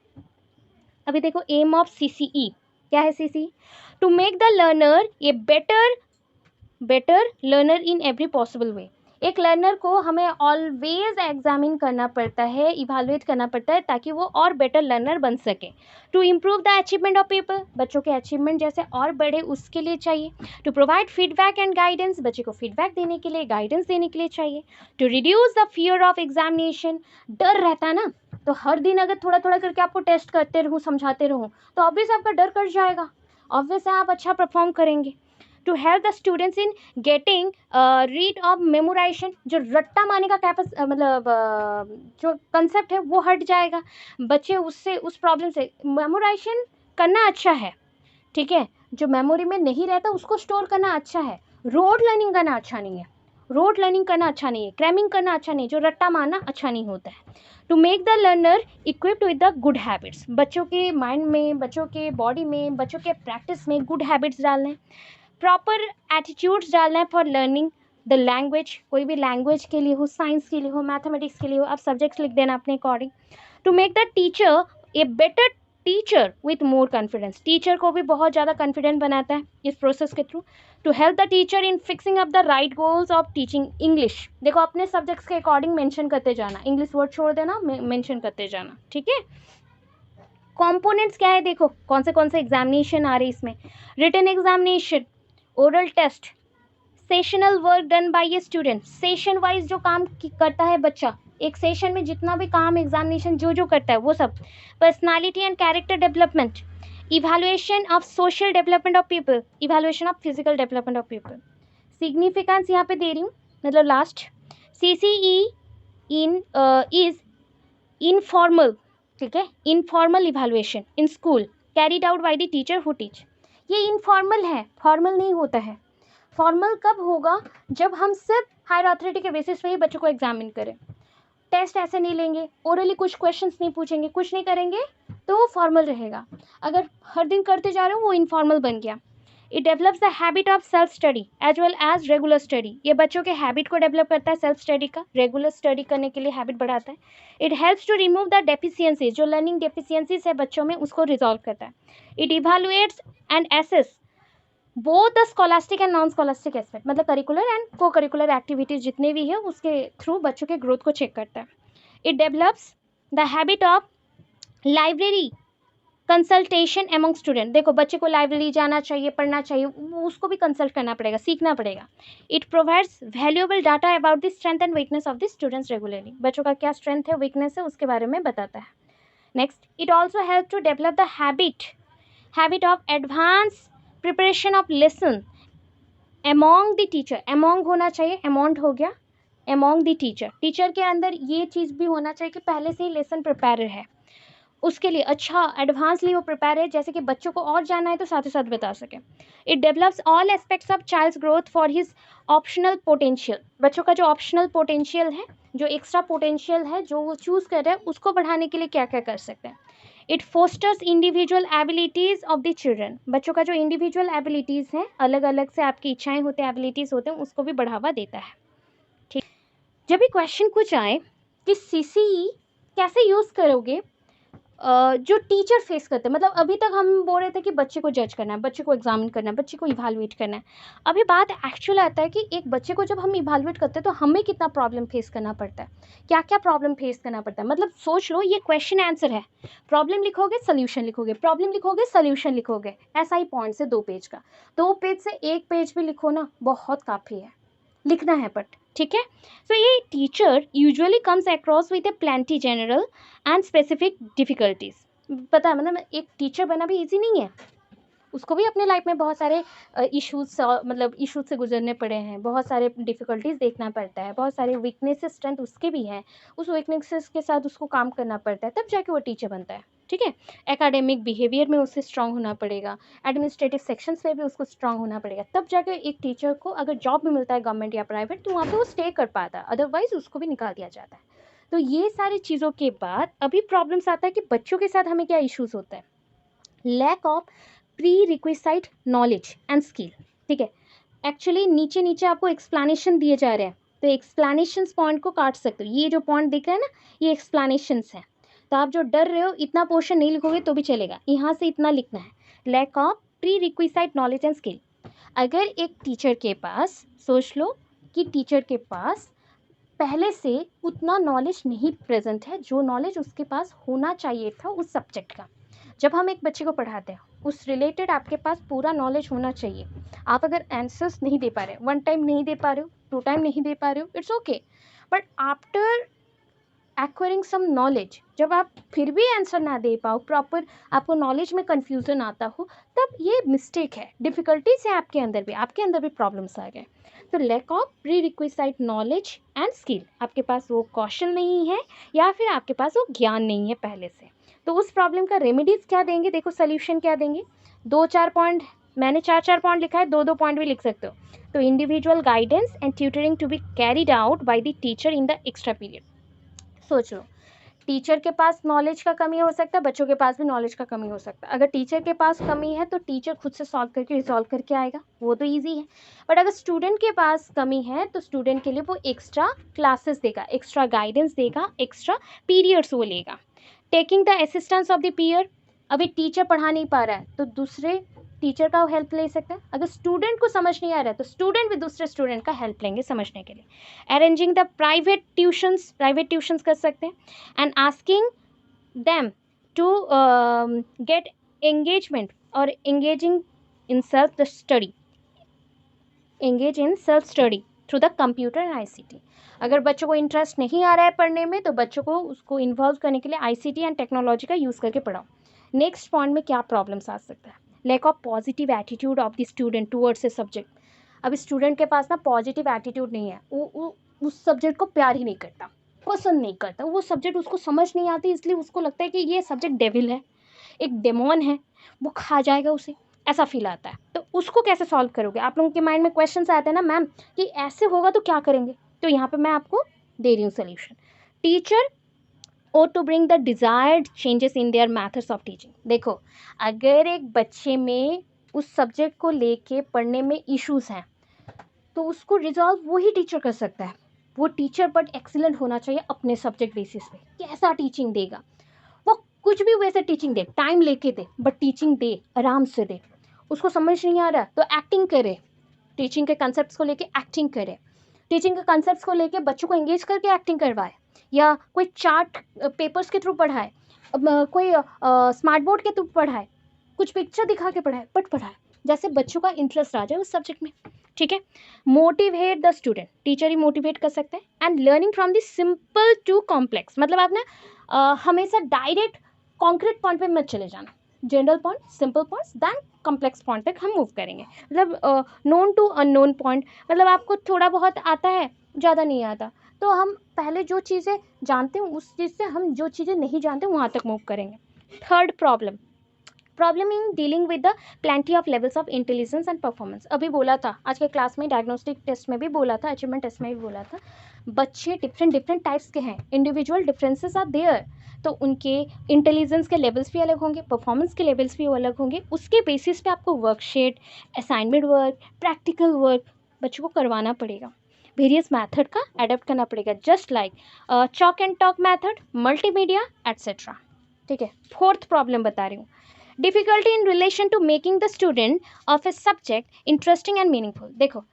अभी देखो एम ऑफ CCE क्या है, CCE to make the learner a better learner in every possible way. एक लर्नर को हमें ऑलवेज एग्जामिन करना पड़ता है, इवालुएट करना पड़ता है ताकि वो और बेटर लर्नर बन सके। To improve the achievement of people, बच्चों के अचीवमेंट जैसे और बढ़े उसके लिए चाहिए। To provide feedback and guidance, बच्चे को फीडबैक देने के लिए, गाइडेंस देने के लिए चाहिए। To reduce the fear of examination, डर रहता है ना, तो हर दिन अगर थोड़ा थोड़ा करके आपको टेस्ट करते रहूँ, समझाते रहूँ, तो ऑब्वियस आपका डर कट जाएगा, ऑब्वियस आप अच्छा परफॉर्म करेंगे। To help the students in getting rid of memorization, जो रट्टा मारने का मतलब जो कंसेप्ट है वो हट जाएगा, बच्चे उससे उस प्रॉब्लम से, मेमोराइजेशन करना अच्छा है, ठीक है, जो मेमोरी में नहीं रहता उसको स्टोर करना अच्छा है, रोड लर्निंग करना अच्छा नहीं है, रोड लर्निंग करना अच्छा नहीं है, क्रैमिंग करना अच्छा नहीं है, जो रट्टा मारना अच्छा नहीं होता है। To make the learner equipped with the good habits, बच्चों के माइंड में, बच्चों के बॉडी में, बच्चों के प्रैक्टिस में गुड हैबिट्स डालना है। प्रॉपर एटीट्यूड्स डालना है फॉर लर्निंग द लैंग्वेज, कोई भी लैंग्वेज के लिए हो, साइंस के लिए हो, मैथमेटिक्स के लिए हो, आप सब्जेक्ट्स लिख देना अपने according. To make the teacher a better teacher with more confidence, teacher को भी बहुत ज़्यादा कॉन्फिडेंट बनाता है इस प्रोसेस के through. To help the teacher in fixing up the right goals of teaching English, देखो अपने सब्जेक्ट्स के अकॉर्डिंग मेंशन करते जाना, इंग्लिश वर्ड छोड़ देना, मेंशन करते जाना, ठीक है। कंपोनेंट्स क्या है, देखो कौन से एग्जामिनेशन आ रहे हैं इसमें, written examination, oral test, sessional work done by a student, session wise जो काम करता है बच्चा, एक सेशन में जितना भी काम एग्जामिनेशन जो करता है वो सब, personality and character development, evaluation of social development of people, evaluation of physical development of people. Significance यहाँ पे दे रही हूँ, मतलब लास्ट, CCE इज इनफॉर्मल, ठीक है, informal evaluation in school carried out by the teacher who teach. ये informal है, formal नहीं होता है। फॉर्मल कब होगा, जब हम सिर्फ हायर अथॉरिटी के बेसिस पे ही बच्चों को एग्जामिन करें, टेस्ट ऐसे नहीं लेंगे, ओरली कुछ क्वेश्चंस नहीं पूछेंगे, कुछ नहीं करेंगे, तो वो फॉर्मल रहेगा। अगर हर दिन करते जा रहे हो वो इनफॉर्मल बन गया। It develops the habit of self study as well as regular study, ये बच्चों के हैबिट को डेवलप करता है, सेल्फ स्टडी का, रेगुलर स्टडी करने के लिए हैबिट बढ़ाता है। It helps to remove the deficiencies, जो लर्निंग डेफिशिएंसीज है बच्चों में उसको रिजॉल्व करता है। It evaluates and assess both the scholastic and non scholastic aspect, मतलब curricular and co curricular activities जितने भी है उसके थ्रू बच्चों के ग्रोथ को चेक करता है। It develops the habit of library consultation among student, देखो बच्चे को लाइब्रेरी जाना चाहिए, पढ़ना चाहिए, उसको भी कंसल्ट करना पड़ेगा, सीखना पड़ेगा। It provides valuable data about the strength and weakness of the students regularly, बच्चों का क्या स्ट्रेंथ है, वीकनेस है, उसके बारे में बताता है। Next, it also help to develop the habit of advance preparation of lesson among the teacher, among होना चाहिए, अमाउंट हो गया, अमॉन्ग द टीचर, टीचर के अंदर ये चीज़ भी होना चाहिए कि पहले से ही लेसन प्रिपेयर है, उसके लिए अच्छा एडवांसली वो प्रिपेयर है, जैसे कि बच्चों को और जानना है तो साथ ही साथ बता सके। It develops all aspects of child's growth for his optional potential, बच्चों का जो ऑप्शनल पोटेंशियल है, जो एक्स्ट्रा पोटेंशियल है, जो वो चूज़ कर रहे हैं उसको बढ़ाने के लिए क्या क्या कर सकते हैं। It fosters individual abilities of the children, बच्चों का जो इंडिविजुअल एबिलिटीज़ हैं, अलग अलग से आपकी इच्छाएँ होते हैं, एबिलिटीज़ होते हैं, उसको भी बढ़ावा देता है। ठीक, जब भी क्वेश्चन कुछ आए कि CCE कैसे यूज़ करोगे, जो टीचर फेस करते हैं, मतलब अभी तक हम बोल रहे थे कि बच्चे को जज करना है, बच्चे को एग्जामिन करना है, बच्चे को इवैल्यूएट करना है, अभी बात एक्चुअल आता है कि एक बच्चे को जब हम इवैल्यूएट करते हैं तो हमें कितना प्रॉब्लम फेस करना पड़ता है, क्या क्या प्रॉब्लम फेस करना पड़ता है। मतलब सोच लो ये क्वेश्चन आंसर है, प्रॉब्लम लिखोगे सोल्यूशन लिखोगे, प्रॉब्लम लिखोगे सोल्यूशन लिखोगे, ऐसा ही पॉइंट से 2 पेज का, 2 पेज से 1 पेज भी लिखो ना, बहुत काफ़ी है, लिखना है बट, ठीक है। सो ये teacher usually comes across with A plenty general and specific difficulties, पता है मतलब एक टीचर बनना भी इजी नहीं है, उसको भी अपने लाइफ में बहुत सारे इश्यूज से गुजरने पड़े हैं, बहुत सारे डिफ़िकल्टीज देखना पड़ता है, बहुत सारे वीकनेसेस स्ट्रेंथ उसके भी हैं, उस वीकनेसेस के साथ उसको काम करना पड़ता है, तब जाके वो टीचर बनता है, ठीक। ठीक है। एकेडमिक बिहेवियर में उसे स्ट्रांग होना पड़ेगा, एडमिनिस्ट्रेटिव सेक्शंस में भी उसको स्ट्रांग होना पड़ेगा, तब जाकर एक टीचर को अगर जॉब भी मिलता है गवर्नमेंट या प्राइवेट तो वहाँ पे वो स्टे कर पाता है, अदरवाइज उसको भी निकाल दिया जाता है। तो ये सारी चीज़ों के बाद अभी प्रॉब्लम्स आता है कि बच्चों के साथ हमें क्या इश्यूज होता है, lack of prerequisite knowledge and skill. ठीक है, एक्चुअली नीचे नीचे आपको एक्सप्लेनेशन दिए जा रहे हैं, तो एक्सप्लेनेशन पॉइंट को काट सकते हो, ये जो पॉइंट दिख रहा है ना ये एक्सप्लेनेशंस हैं। तो आप जो डर रहे हो इतना पोर्शन नहीं लिखोगे तो भी चलेगा, यहाँ से इतना लिखना है, lack of prerequisite knowledge and skill. अगर एक टीचर के पास, सोच लो कि टीचर के पास पहले से उतना नॉलेज नहीं प्रेजेंट है जो नॉलेज उसके पास होना चाहिए था उस सब्जेक्ट का। जब हम एक बच्चे को पढ़ाते हैं उस रिलेटेड आपके पास पूरा नॉलेज होना चाहिए। आप अगर आंसर्स नहीं दे पा रहे, वन टाइम नहीं दे पा रहे हो, टू टाइम नहीं दे पा रहे हो, it's okay, but after acquiring some knowledge, जब आप फिर भी आंसर ना दे पाओ प्रॉपर, आपको नॉलेज में कन्फ्यूज़न आता हो, तब ये मिस्टेक है, डिफ़िकल्टीज है आपके अंदर भी प्रॉब्लम्स आ गए। तो lack of prerequisite knowledge and skill, आपके पास वो कौशल नहीं है या फिर आपके पास वो ज्ञान नहीं है पहले से। तो उस प्रॉब्लम का रेमेडीज़ क्या देंगे, देखो सोल्यूशन क्या देंगे, 2-4 पॉइंट, मैंने 4-4 पॉइंट लिखा है, 2-2 पॉइंट भी लिख सकते हो। तो individual guidance and tutoring to be carried out by the teacher in the extra period. सोच लो, टीचर के पास नॉलेज का कमी हो सकता है, बच्चों के पास भी नॉलेज का कमी हो सकता है। अगर टीचर के पास कमी है तो टीचर खुद से सॉल्व करके रिजॉल्व करके आएगा, वो तो इजी है। बट अगर स्टूडेंट के पास कमी है तो स्टूडेंट के लिए वो एक्स्ट्रा क्लासेस देगा, एक्स्ट्रा गाइडेंस देगा, एक्स्ट्रा पीरियड्स वो लेगा। Taking the assistance of the peer, अभी टीचर पढ़ा नहीं पा रहा है तो दूसरे टीचर का हेल्प ले सकता है। अगर स्टूडेंट को समझ नहीं आ रहा है तो स्टूडेंट भी दूसरे स्टूडेंट का हेल्प लेंगे समझने के लिए। अरेंजिंग द प्राइवेट ट्यूशंस कर सकते हैं and asking them to get engagement और engaging in self study, engage in self study through the computer and ICT। अगर बच्चों को इंटरेस्ट नहीं आ रहा है पढ़ने में तो बच्चों को उसको इन्वॉल्व करने के लिए ICT एंड टेक्नोलॉजी का यूज़ करके पढ़ाओ। नेक्स्ट पॉइंट में क्या प्रॉब्लम्स आ सकता है, lack of positive attitude of the student towards a subject. अब स्टूडेंट के पास ना पॉजिटिव एटीट्यूड नहीं है, वो उस सब्जेक्ट को प्यार ही नहीं करता, पसंद नहीं करता, वो सब्जेक्ट उसको समझ नहीं आती, इसलिए उसको लगता है कि ये सब्जेक्ट डेविल है, एक डेमोन है, वो खा जाएगा उसे, ऐसा फील आता है। तो उसको कैसे सॉल्व करोगे, आप लोगों के माइंड में क्वेश्चंस आते हैं ना मैम कि ऐसे होगा तो क्या करेंगे, तो यहाँ पे मैं आपको दे रही हूँ सोल्यूशन। टीचर और to bring the desired changes in their methods of teaching. देखो, अगर एक बच्चे में उस सब्जेक्ट को लेके पढ़ने में इश्यूज हैं तो उसको रिजॉल्व वही टीचर कर सकता है। वो टीचर बट एक्सीलेंट होना चाहिए अपने सब्जेक्ट बेसिस पे। कैसा टीचिंग देगा, वो कुछ भी वैसे टीचिंग दे, टाइम लेके दे, बट टीचिंग दे, आराम से दे। उसको समझ नहीं आ रहा तो एक्टिंग करे, टीचिंग के कंसेप्ट को लेके एक्टिंग करे, टीचिंग के कंसेप्ट को लेके बच्चों को एंगेज करके एक्टिंग करवाए, या कोई चार्ट पेपर्स के थ्रू पढ़ाए, कोई स्मार्ट बोर्ड के थ्रू पढ़ाए, कुछ पिक्चर दिखा के पढ़ाए, बट पढ़ाए जैसे बच्चों का इंटरेस्ट आ जाए उस सब्जेक्ट में। ठीक है, मोटिवेट द स्टूडेंट, टीचर ही मोटिवेट कर सकते हैं। And learning from the simple to complex, मतलब आप ना हमेशा डायरेक्ट कॉन्क्रीट पॉइंट पे मत चले जाना, general point, simple points, then complex point तक हम मूव करेंगे। मतलब नोन टू अननोन पॉइंट, मतलब आपको थोड़ा बहुत आता है, ज़्यादा नहीं आता, तो हम पहले जो चीज़ें जानते हैं उस चीज़ से हम जो चीज़ें नहीं जानते वहाँ तक मूव करेंगे। Third problem in dealing with the plenty of levels of intelligence and performance. अभी बोला था आज के क्लास में, डायग्नोस्टिक टेस्ट में भी बोला था, अचीवमेंट टेस्ट में भी बोला था, बच्चे डिफरेंट टाइप्स के हैं, इंडिविजुअल डिफरेंसेस आर देयर, तो उनके इंटेलिजेंस के लेवल्स भी अलग होंगे, परफॉर्मेंस के लेवल्स भी अलग होंगे। उसके बेसिस पे आपको worksheet, assignment work, practical work बच्चों को करवाना पड़ेगा, वेरियस मैथड का अडेप्ट करना पड़ेगा, just like chalk and talk method, multimedia etcetera. ठीक है, फोर्थ प्रॉब्लम बता रही हूँ, difficulty in relation to making the student of a subject interesting and meaningful. देखो,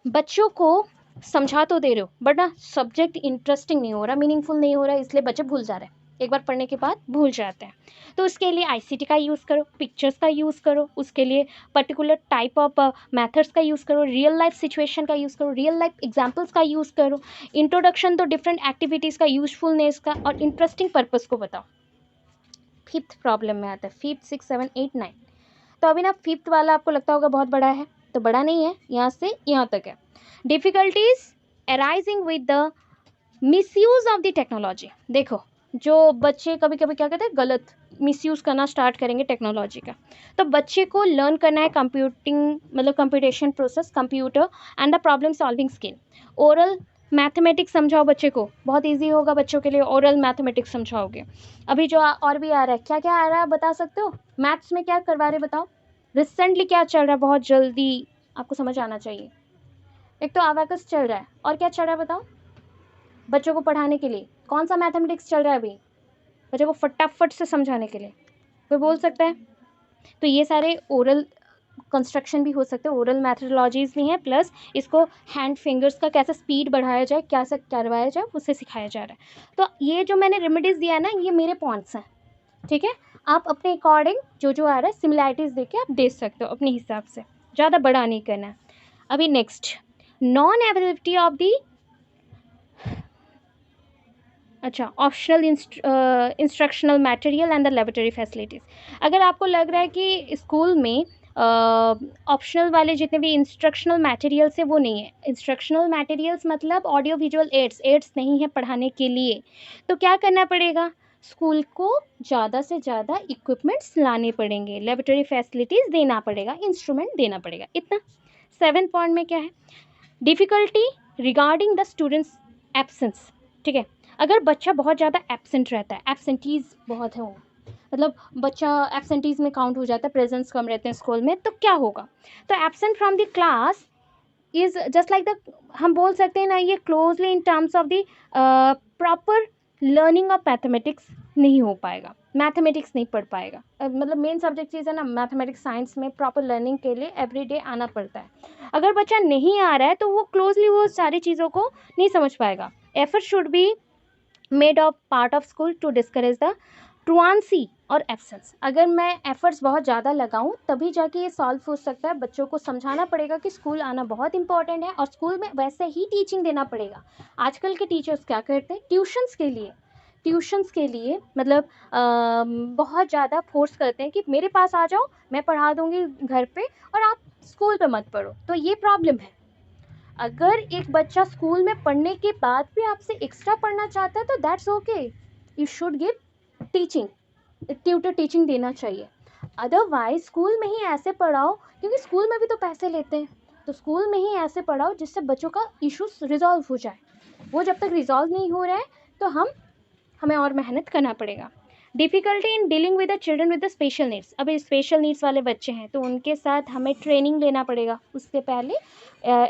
बच्चों को समझा तो दे रहे हो बट ना सब्जेक्ट इंटरेस्टिंग नहीं हो रहा, मीनिंगफुल नहीं हो रहा, इसलिए बच्चे भूल जा रहे हैं, एक बार पढ़ने के बाद भूल जाते हैं। तो उसके लिए ICT का यूज़ करो, पिक्चर्स का यूज़ करो, उसके लिए पर्टिकुलर टाइप ऑफ मैथड्स का यूज़ करो, रियल लाइफ सिचुएशन का यूज़ करो, रियल लाइफ एग्जांपल्स का यूज़ करो, इंट्रोडक्शन दो डिफरेंट एक्टिविटीज़ का, यूजफुलनेस का, और इंटरेस्टिंग पर्पस को बताओ। फिफ्थ प्रॉब्लम में आता है, 5, 6, 7, 8, 9। तो अभी ना फिफ्थ वाला आपको लगता होगा बहुत बड़ा है, तो बड़ा नहीं है, यहाँ से यहाँ तक है। Difficulties arising with the misuse of the technology. देखो, जो बच्चे कभी कभी क्या कहते हैं गलत मिसयूज़ करना स्टार्ट करेंगे टेक्नोलॉजी का। तो बच्चे को लर्न करना है कंप्यूटिंग मतलब computation process, computer and the problem solving skill. Oral mathematics समझाओ बच्चे को, बहुत इजी होगा बच्चों के लिए ओरल मैथमेटिक्स समझाओगे। अभी जो और भी आ रहा है, क्या क्या आ रहा है बता सकते हो? मैथ्स में क्या करवा रहे बताओ, रिसेंटली क्या चल रहा है, बहुत जल्दी आपको समझ आना चाहिए। एक तो अबाकस चल रहा है, और क्या चल रहा है बताओ बच्चों को पढ़ाने के लिए? कौन सा मैथमेटिक्स चल रहा है अभी बच्चों को फटाफट से समझाने के लिए? कोई बोल सकता है? तो ये सारे ओरल कंस्ट्रक्शन भी हो सकते हैं, ओरल मैथडोलॉजीज भी हैं, प्लस इसको हैंड फिंगर्स का कैसे स्पीड बढ़ाया जाए, क्या से करवाया जाए, उसे सिखाया जा रहा है। तो ये जो मैंने रेमेडीज़ दिया है ना, ये मेरे पॉइंट्स हैं, ठीक है। आप अपने अकॉर्डिंग जो जो आ रहा है सिमिलैरिटीज़ देके आप दे सकते हो अपने हिसाब से, ज़्यादा बड़ा नहीं करना है। अभी next, non availability of the अच्छा optional instructional material and the laboratory facilities. अगर आपको लग रहा है कि स्कूल में ऑप्शनल वाले जितने भी इंस्ट्रक्शनल मटेरियल्स है वो नहीं है, इंस्ट्रक्शनल मटेरियल्स मतलब ऑडियो विजुअल एड्स नहीं है पढ़ाने के लिए, तो क्या करना पड़ेगा? स्कूल को ज़्यादा से ज़्यादा इक्विपमेंट्स लाने पड़ेंगे, लेबोरेटरी फैसिलिटीज़ देना पड़ेगा, इंस्ट्रूमेंट देना पड़ेगा, इतना। 7 पॉइंट में क्या है? Difficulty regarding the students absence, ठीक है। अगर बच्चा बहुत ज़्यादा एब्सेंट रहता है, एब्सेंटीज़ बहुत है वो, मतलब बच्चा एब्सेंटीज़ में काउंट हो जाता है, प्रेजेंस कम रहते हैं स्कूल में, तो क्या होगा? तो absent from the class is just like the, हम बोल सकते हैं ना, ये closely in terms of the proper learning of mathematics नहीं हो पाएगा, मैथमेटिक्स नहीं पढ़ पाएगा। मतलब मेन सब्जेक्ट चीज़ है ना मैथमेटिक्स, साइंस में प्रॉपर लर्निंग के लिए एवरीडे आना पड़ता है। अगर बच्चा नहीं आ रहा है तो वो क्लोजली वो सारी चीज़ों को नहीं समझ पाएगा। Effort should be made of part of school to discourage the truancy और एब्सेंस। अगर मैं एफर्ट्स बहुत ज़्यादा लगाऊं तभी जाके ये सॉल्व हो सकता है। बच्चों को समझाना पड़ेगा कि स्कूल आना बहुत इंपॉर्टेंट है, और स्कूल में वैसे ही टीचिंग देना पड़ेगा। आजकल के टीचर्स क्या करते हैं, ट्यूशन्स के लिए मतलब बहुत ज़्यादा फोर्स करते हैं कि मेरे पास आ जाओ, मैं पढ़ा दूँगी घर पे और आप स्कूल पे मत पढ़ो, तो ये प्रॉब्लम है। अगर एक बच्चा स्कूल में पढ़ने के बाद भी आपसे एक्स्ट्रा पढ़ना चाहता है तो that's okay, you should give teaching, tutor teaching देना चाहिए। अदरवाइज स्कूल में ही ऐसे पढ़ाओ, क्योंकि स्कूल में भी तो पैसे लेते हैं, तो स्कूल में ही ऐसे पढ़ाओ जिससे बच्चों का इश्यूज रिजॉल्व हो जाए। वो जब तक रिजॉल्व नहीं हो रहा है तो हमें और मेहनत करना पड़ेगा। Difficulty in dealing with the children with the special needs. अभी स्पेशल नीड्स वाले बच्चे हैं तो उनके साथ हमें ट्रेनिंग लेना पड़ेगा, उससे पहले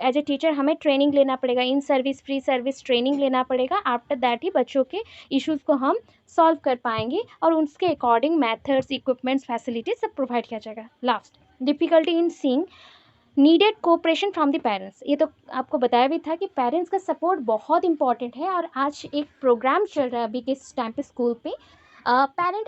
एज ए टीचर हमें ट्रेनिंग लेना पड़ेगा, in service pre service training लेना पड़ेगा। आफ्टर दैट ही बच्चों के इश्यूज़ को हम सॉल्व कर पाएंगे और उसके अकॉर्डिंग मैथड्स, इक्विपमेंट्स, फैसिलिटीज सब प्रोवाइड किया जाएगा। Last, difficulty in seeing needed cooperation from the parents. ये तो आपको बताया भी था कि पेरेंट्स का सपोर्ट बहुत इंपॉर्टेंट है, और आज एक प्रोग्राम चल रहा है अभी के इस टाइम पे स्कूल पे, पेरेंट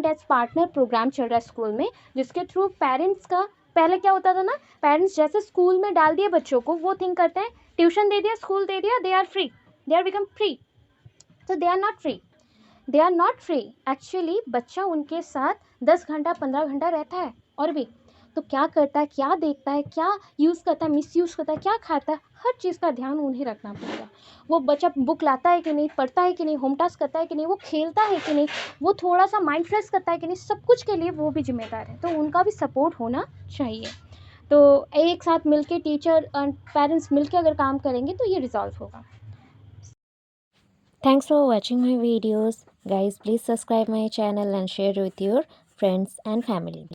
एज पार्टनर प्रोग्राम चल रहा है स्कूल में, जिसके थ्रू पेरेंट्स का, पहले क्या होता था ना, पेरेंट्स जैसे स्कूल में डाल दिए बच्चों को, वो थिंक करते हैं ट्यूशन दे दिया, स्कूल दे दिया, they are free, they are become free. तो they are not free actually. बच्चा उनके साथ 10 घंटा 15 घंटा रहता है, और भी तो क्या करता है, क्या देखता है, क्या यूज़ करता है, मिसयूज़ करता है, क्या खाता है, हर चीज़ का ध्यान उन्हें रखना पड़ेगा। वो बच्चा बुक लाता है कि नहीं, पढ़ता है कि नहीं, होम टास्क करता है कि नहीं, वो खेलता है कि नहीं, वो थोड़ा सा माइंड फ्रेश करता है कि नहीं, सब कुछ के लिए वो भी जिम्मेदार है, तो उनका भी सपोर्ट होना चाहिए। तो एक साथ मिलके टीचर और पेरेंट्स मिलके अगर काम करेंगे तो ये रिजॉल्व होगा। Thanks for watching my videos. Guys, please subscribe my channel and share with your friends and family.